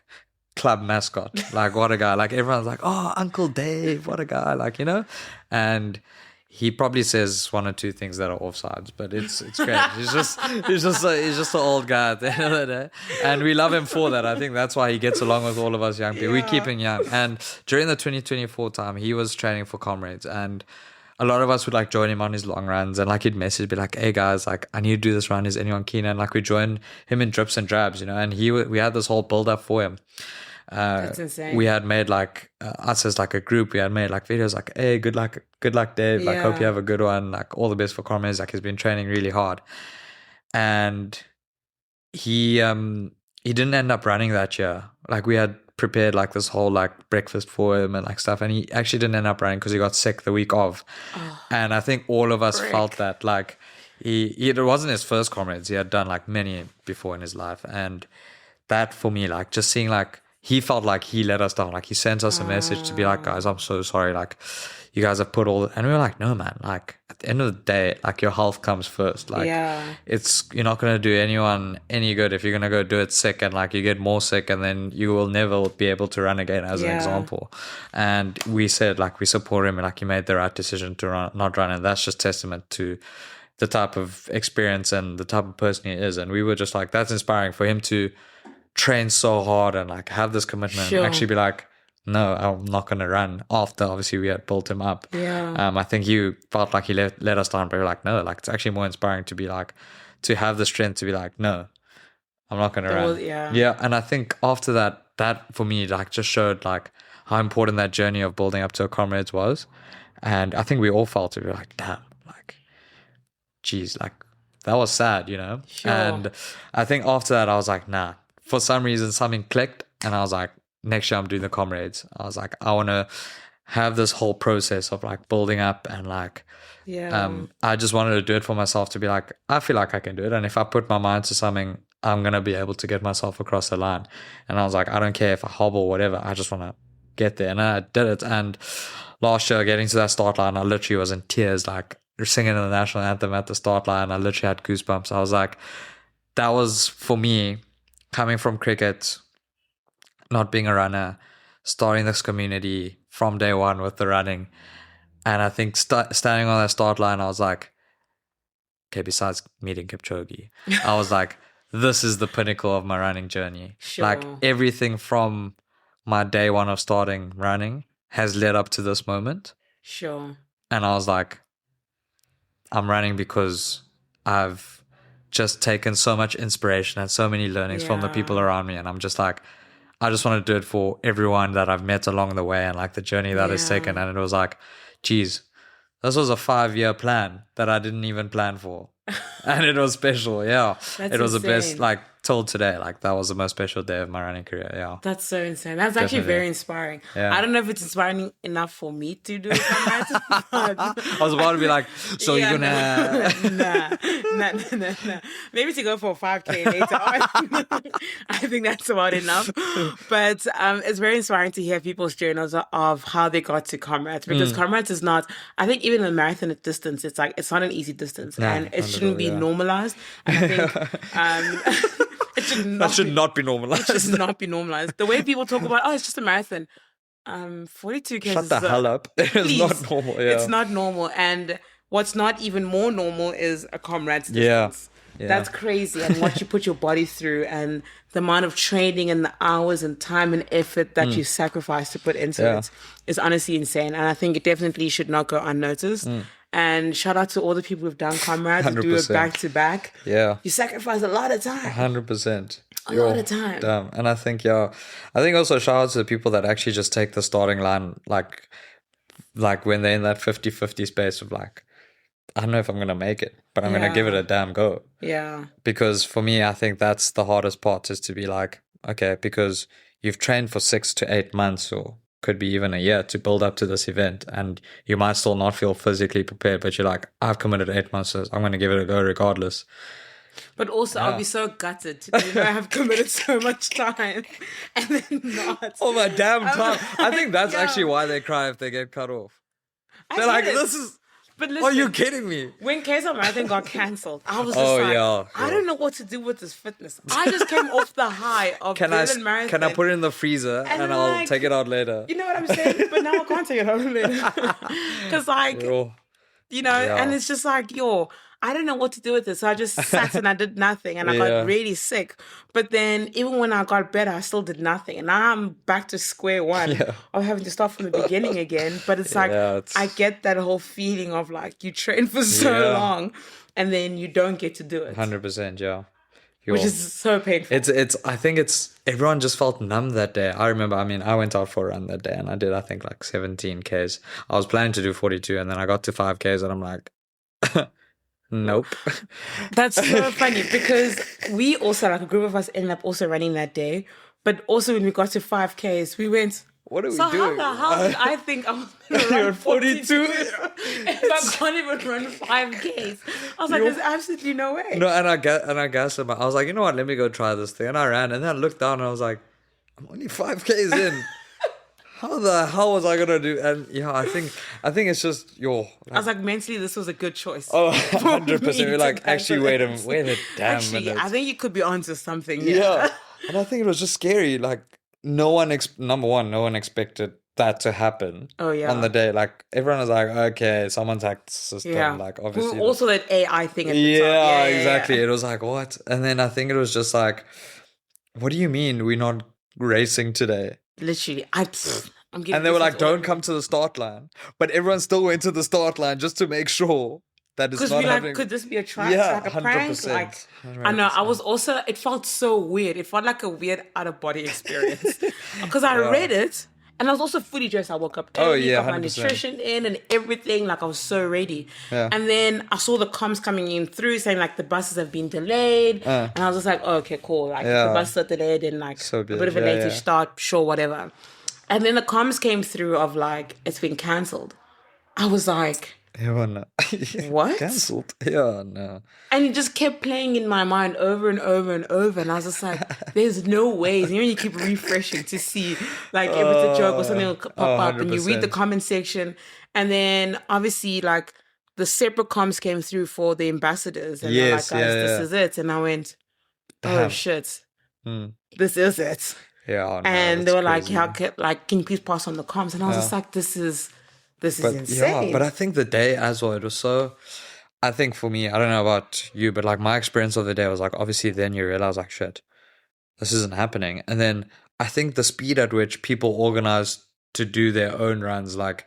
[SPEAKER 2] club mascot. Like what a guy. Like everyone's like, oh, Uncle Dave, what a guy. Like, you know, and he probably says one or two things that are offsides, but it's great. He's just an old guy at the end of the day, and we love him for that. I think that's why he gets along with all of us young people. We keep him young. And during the 2024 time, he was training for comrades, and a lot of us would like join him on his long runs, and like he'd message, be like, hey guys, like I need to do this run. Is anyone keen? And like we join him in drips and drabs, you know, and we had this whole build up for him.
[SPEAKER 1] That's insane.
[SPEAKER 2] We had made like us as like a group, we had made like videos like, hey, good luck Dave, like hope you have a good one, like all the best for comrades. Like he's been training really hard, and he didn't end up running that year. Like we had prepared like this whole like breakfast for him and like stuff, and he actually didn't end up running because he got sick the week of. And I think all of us felt that like it wasn't his first comrades. He had done like many before in his life, and that for me, like just seeing like he felt like he let us down. Like he sent us a message to be like, guys, I'm so sorry, like you guys have put all, and we were like, no man, like at the end of the day, like your health comes first. Like you're not going to do anyone any good if you're going to go do it sick, and like you get more sick, and then you will never be able to run again, as an example. And we said like we support him, and like he made the right decision to not run, and that's just testament to the type of experience and the type of person he is. And we were just like, that's inspiring for him to train so hard and like have this commitment and actually be like, no, I'm not going to run, after obviously we had built him up. I think he felt like he let us down, but we were like, no, like it's actually more inspiring to be like, to have the strength to be like, no, I'm not going to run. And I think after that for me like just showed like how important that journey of building up to a comrades was. And I think we all felt it. We were like, damn, like geez, like that was sad, you know. And I think after that I was like, nah, for some reason something clicked, and I was like, next year I'm doing the comrades. I was like, I want to have this whole process of like building up, and like I just wanted to do it for myself, to be like, I feel like I can do it, and if I put my mind to something, I'm gonna be able to get myself across the line. And I was like, I don't care if I hobble or whatever, I just want to get there. And I did it. And last year getting to that start line, I literally was in tears, like singing the national anthem at the start line. I literally had goosebumps. I was like, that was for me, coming from cricket, not being a runner, starting this community from day one with the running. And I think standing on that start line, I was like, okay, besides meeting Kipchoge, I was like, this is the pinnacle of my running journey. Like everything from my day one of starting running has led up to this moment. And I was like, I'm running because I've just taken so much inspiration and so many learnings from the people around me. And I'm just like, I just want to do it for everyone that I've met along the way, and like the journey that it's taken. And it was like, geez, this was a 5-year plan that I didn't even plan for. And it was special. It was the best, like till today, like that was the most special day of my running career.
[SPEAKER 1] That's so insane. That's actually very inspiring. I don't know if it's inspiring enough for me to do it.
[SPEAKER 2] I was about to be like, so you're gonna
[SPEAKER 1] nah. Maybe to go for a 5K later on. I think that's about enough. But it's very inspiring to hear people's journals of how they got to comrades, because comrades is not, I think even a marathon distance, it's like, it's not an easy distance, and it shouldn't be normalized. I think it should not be normalized. It should not be normalized. The way people talk about, it's just a marathon. 42K.
[SPEAKER 2] Shut the hell up. It's not normal.
[SPEAKER 1] It's not normal. And what's not even more normal is a comrade's distance. That's crazy. And what you put your body through and the amount of training and the hours and time and effort that you sacrifice to put into it is honestly insane. And I think it definitely should not go unnoticed. And shout out to all the people who've done comrades who do it
[SPEAKER 2] 100%.
[SPEAKER 1] back to back.
[SPEAKER 2] Yeah.
[SPEAKER 1] You sacrifice a lot of time.
[SPEAKER 2] 100%.
[SPEAKER 1] A lot of time.
[SPEAKER 2] Damn. And I think also shout out to the people that actually just take the starting line, like when they're in that 50-50 space of like, I don't know if I'm going to make it, but I'm going to give it a damn go.
[SPEAKER 1] Yeah.
[SPEAKER 2] Because for me, I think that's the hardest part, is to be like, okay, because you've trained for 6 to 8 months or could be even a year to build up to this event, and you might still not feel physically prepared, but you're like, I've committed 8 months, so I'm going to give it a go regardless.
[SPEAKER 1] But also, I'll be so gutted to have committed so much time and then not.
[SPEAKER 2] Oh my damn time. I think that's actually why they cry if they get cut off. They're like, this is...
[SPEAKER 1] But listen,
[SPEAKER 2] are you kidding me?
[SPEAKER 1] When KSL Marathon got cancelled, I was just I don't know what to do with this fitness. I just came off the high of Berlin Marathon.
[SPEAKER 2] Can I put it in the freezer and I'll take it out later?
[SPEAKER 1] You know what I'm saying? But now I can't take it out later. Because and it's just like, I don't know what to do with this. So I just sat and I did nothing and I got really sick. But then even when I got better, I still did nothing. And now I'm back to square one of having to start from the beginning again. But it's like, I get that whole feeling of like you train for so long and then you don't get to do it.
[SPEAKER 2] 100%, yeah.
[SPEAKER 1] Which is so painful.
[SPEAKER 2] I think everyone just felt numb that day. I remember, I went out for a run that day and I did, I think, like 17 Ks. I was planning to do 42 and then I got to 5 Ks and I'm like... Nope.
[SPEAKER 1] That's so funny because we also, like a group of us, ended up also running that day. But also when we got to 5Ks, we went,
[SPEAKER 2] what are we
[SPEAKER 1] so
[SPEAKER 2] doing?
[SPEAKER 1] how did I think I was going to run 42 if I can't even run 5Ks? I was like, there's absolutely no way.
[SPEAKER 2] No, and I guessed I was like, you know what, let me go try this thing. And I ran and then I looked down and I was like, I'm only 5Ks in. How the hell was I gonna do? And I think it's just
[SPEAKER 1] I was like, mentally, this was a good choice.
[SPEAKER 2] Oh, 100%. You're like, actually, wait a damn minute.
[SPEAKER 1] I think you could be onto something.
[SPEAKER 2] Yeah. And I think it was just scary. Like, no one expected that to happen.
[SPEAKER 1] Oh yeah.
[SPEAKER 2] On the day, like everyone was like, okay, someone's hacked the system.
[SPEAKER 1] Yeah.
[SPEAKER 2] Like obviously.
[SPEAKER 1] Also that AI thing at the top.
[SPEAKER 2] Yeah, exactly. It was like, what? And then I think it was just like, what do you mean we're not racing today?
[SPEAKER 1] Literally, I'm
[SPEAKER 2] and they were like, don't come to the start line. But everyone still went to the start line just to make sure that it's not happening.
[SPEAKER 1] Could this be a prank? Like a 100%. Prank? Like, 100%. I know, I was also, it felt so weird. It felt like a weird out-of-body experience. Because I read it, and I was also fully dressed. I woke up early, got my nutrition in and everything. Like, I was so ready.
[SPEAKER 2] Yeah.
[SPEAKER 1] And then I saw the comms coming in through saying, like, the buses have been delayed. And I was just like, oh, okay, cool. Like, the buses are delayed and, like, a bit of a later start. Sure, whatever. And then the comms came through of, like, it's been cancelled. I was like... what?
[SPEAKER 2] Cancelled? Yeah, no.
[SPEAKER 1] And it just kept playing in my mind over and over and over. And I was just like, there's no way. You know, you keep refreshing to see, like, if it's a joke or something will pop up. 100%. And you read the comment section. And then, obviously, like, the separate comms came through for the ambassadors. And they're like, guys, this is it. And I went, oh, shit. This is it.
[SPEAKER 2] Yeah, no,
[SPEAKER 1] and they were crazy. Like, can you please pass on the comms? And I was just like, this is insane.
[SPEAKER 2] Yeah, but I think the day as well, it was so... I think for me, I don't know about you, but like my experience of the day was like, obviously then you realize like, shit, this isn't happening. And then I think the speed at which people organize to do their own runs, like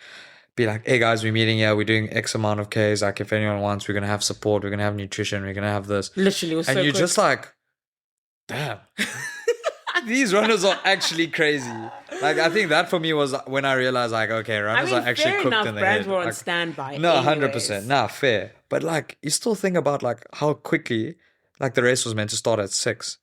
[SPEAKER 2] be like, hey guys, we're meeting here, we're doing X amount of Ks, like if anyone wants, we're going to have support, we're going to have nutrition, we're going to have this.
[SPEAKER 1] Literally, it was
[SPEAKER 2] and
[SPEAKER 1] so
[SPEAKER 2] you're
[SPEAKER 1] quick.
[SPEAKER 2] Just like, damn. These runners are actually crazy. Like, I think that for me was when I realized, like, okay, runners are actually cooked in the
[SPEAKER 1] brands
[SPEAKER 2] head.
[SPEAKER 1] were on
[SPEAKER 2] like,
[SPEAKER 1] standby.
[SPEAKER 2] No, 100%. Nah, fair. But, like, you still think about, like, how quickly, like, the race was meant to start at 6.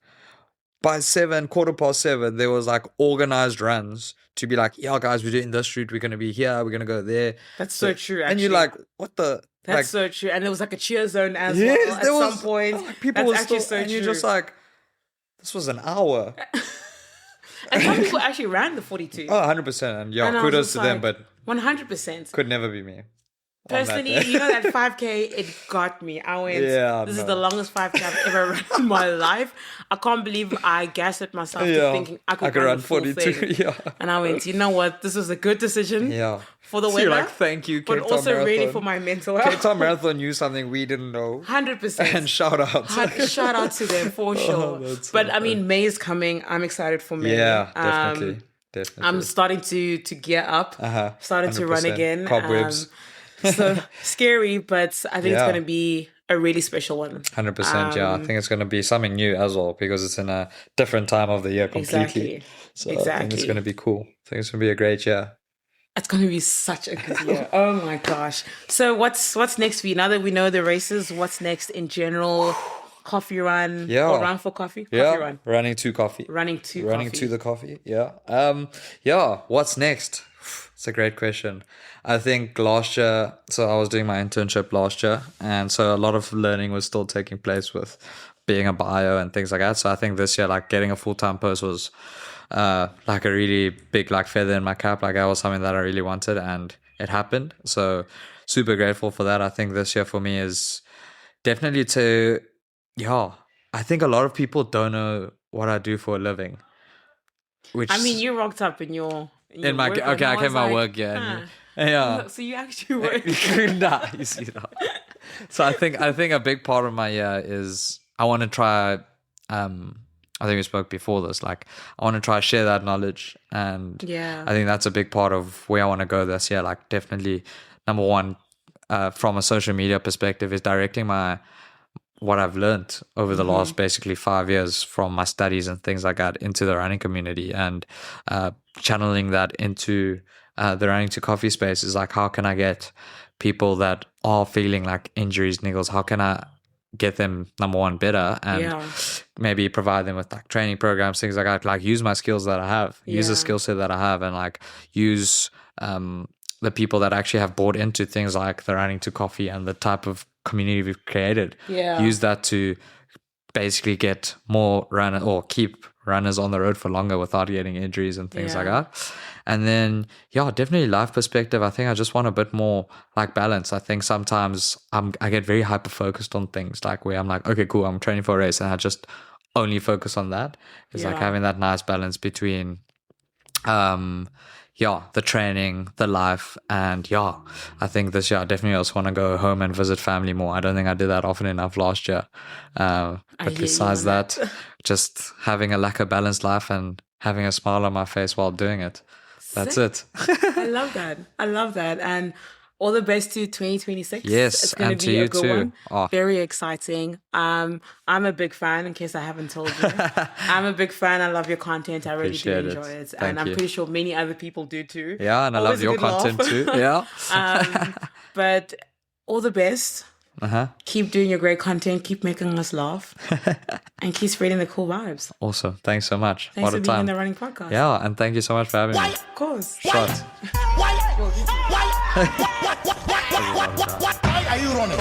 [SPEAKER 2] By 7, 7:15, there was, like, organized runs to be like, yeah, guys, we're doing this route. We're going to be here. We're going to go there.
[SPEAKER 1] That's so true, actually.
[SPEAKER 2] And you're like, what the...
[SPEAKER 1] That's
[SPEAKER 2] like,
[SPEAKER 1] so true. And there was, like, a cheer zone as well at some point.
[SPEAKER 2] Like, people were still... So and you're just like... This was an hour.
[SPEAKER 1] And some people actually ran the 42.
[SPEAKER 2] Oh, 100%. And kudos to them, but...
[SPEAKER 1] 100%.
[SPEAKER 2] Could never be me.
[SPEAKER 1] Personally,
[SPEAKER 2] day.
[SPEAKER 1] you know that 5K, it got me. I went, this is
[SPEAKER 2] no.
[SPEAKER 1] the longest 5K I've ever run in my life. I can't believe I gassed at myself to thinking I could run the full
[SPEAKER 2] 42.
[SPEAKER 1] thing.
[SPEAKER 2] Yeah.
[SPEAKER 1] And I went, you know what? This was a good decision for the
[SPEAKER 2] So
[SPEAKER 1] weather.
[SPEAKER 2] you're like, thank you,
[SPEAKER 1] but
[SPEAKER 2] Cape Town
[SPEAKER 1] also really
[SPEAKER 2] Marathon.
[SPEAKER 1] for my mental
[SPEAKER 2] Cape
[SPEAKER 1] health.
[SPEAKER 2] Town Marathon knew something we didn't know.
[SPEAKER 1] 100%.
[SPEAKER 2] And shout out.
[SPEAKER 1] Shout out to them for sure.
[SPEAKER 2] That's so
[SPEAKER 1] But I
[SPEAKER 2] funny.
[SPEAKER 1] mean, May is coming. I'm excited for May.
[SPEAKER 2] Yeah, definitely. Definitely.
[SPEAKER 1] I'm starting to gear up. Starting to run
[SPEAKER 2] 100%.
[SPEAKER 1] again.
[SPEAKER 2] Cobwebs.
[SPEAKER 1] So scary, but I think it's
[SPEAKER 2] Yeah.
[SPEAKER 1] going to be a really special one.
[SPEAKER 2] 100%, yeah. I think it's going to be something new as well because it's in a different time of the year completely.
[SPEAKER 1] Exactly.
[SPEAKER 2] So I think it's going to be cool. I think it's going to be a great year.
[SPEAKER 1] It's going to be such a good year. Oh my gosh. So what's next for you? Now that we know the races, what's next in general? Coffee run?
[SPEAKER 2] Yeah.
[SPEAKER 1] Or run for coffee? Coffee
[SPEAKER 2] Yeah,
[SPEAKER 1] run.
[SPEAKER 2] running to coffee.
[SPEAKER 1] Running to
[SPEAKER 2] the coffee, yeah. What's next? It's a great question. I think last year, so I was doing my internship last year, and so a lot of learning was still taking place with being a bio and things like that. So I think this year, like getting a full-time post was like a really big like feather in my cap. Like that was something that I really wanted, and it happened. So super grateful for that. I think this year for me is definitely to, I think a lot of people don't know what I do for a living. Which
[SPEAKER 1] I mean, you rocked up in your
[SPEAKER 2] my
[SPEAKER 1] work,
[SPEAKER 2] okay,
[SPEAKER 1] and
[SPEAKER 2] I came my
[SPEAKER 1] was
[SPEAKER 2] work,
[SPEAKER 1] like,
[SPEAKER 2] yeah.
[SPEAKER 1] huh.
[SPEAKER 2] Yeah.
[SPEAKER 1] So you actually work.
[SPEAKER 2] Nah, you see that. So I think a big part of my year is I want to try. I think we spoke before this. Like I want to try share that knowledge, and I think that's a big part of where I want to go this year. Like definitely, number one, from a social media perspective, is directing what I've learned over the last basically 5 years from my studies and things like that into the running community, and channeling that into the running to coffee space is like, how can I get people that are feeling like injuries, niggles, how can I get them, number one, better, and maybe provide them with like training programs, things like that, like use my skills that I have, use the skill set that I have, and like use the people that actually have bought into things like the running to coffee and the type of community we've created, use that to basically get more runners or keep runners on the road for longer without getting injuries and things like that. And then definitely life perspective, I think I just want a bit more like balance. I think sometimes I get very hyper focused on things, like where I'm like, okay, cool, I'm training for a race, and I just only focus on that. It's like having that nice balance between the training, the life, and I think this year I definitely also want to go home and visit family more. I don't think I did that often enough last year. But besides that, just having a like a balanced life and having a smile on my face while doing it. That's it.
[SPEAKER 1] I love that. And all the best to 2026.
[SPEAKER 2] Yes,
[SPEAKER 1] it's going
[SPEAKER 2] and
[SPEAKER 1] to
[SPEAKER 2] to
[SPEAKER 1] be
[SPEAKER 2] you
[SPEAKER 1] a good
[SPEAKER 2] too.
[SPEAKER 1] one.
[SPEAKER 2] Oh.
[SPEAKER 1] Very exciting. I'm a big fan, in case I haven't told you. I'm a big fan. I love your content. I really do
[SPEAKER 2] Appreciate
[SPEAKER 1] enjoy it.
[SPEAKER 2] Thank
[SPEAKER 1] and I'm
[SPEAKER 2] you.
[SPEAKER 1] pretty sure many other people do too.
[SPEAKER 2] Yeah, and I
[SPEAKER 1] Always
[SPEAKER 2] love
[SPEAKER 1] a
[SPEAKER 2] your
[SPEAKER 1] good
[SPEAKER 2] content
[SPEAKER 1] laugh.
[SPEAKER 2] too. Yeah.
[SPEAKER 1] But all the best. Keep doing your great content. Keep making us laugh. And keep spreading the cool vibes.
[SPEAKER 2] Awesome. Thanks so much.
[SPEAKER 1] Thanks
[SPEAKER 2] what
[SPEAKER 1] for
[SPEAKER 2] a
[SPEAKER 1] being
[SPEAKER 2] time.
[SPEAKER 1] in the running podcast.
[SPEAKER 2] Yeah, and thank you so much for having me.
[SPEAKER 1] Of course.
[SPEAKER 2] Shot.
[SPEAKER 3] Why are you running?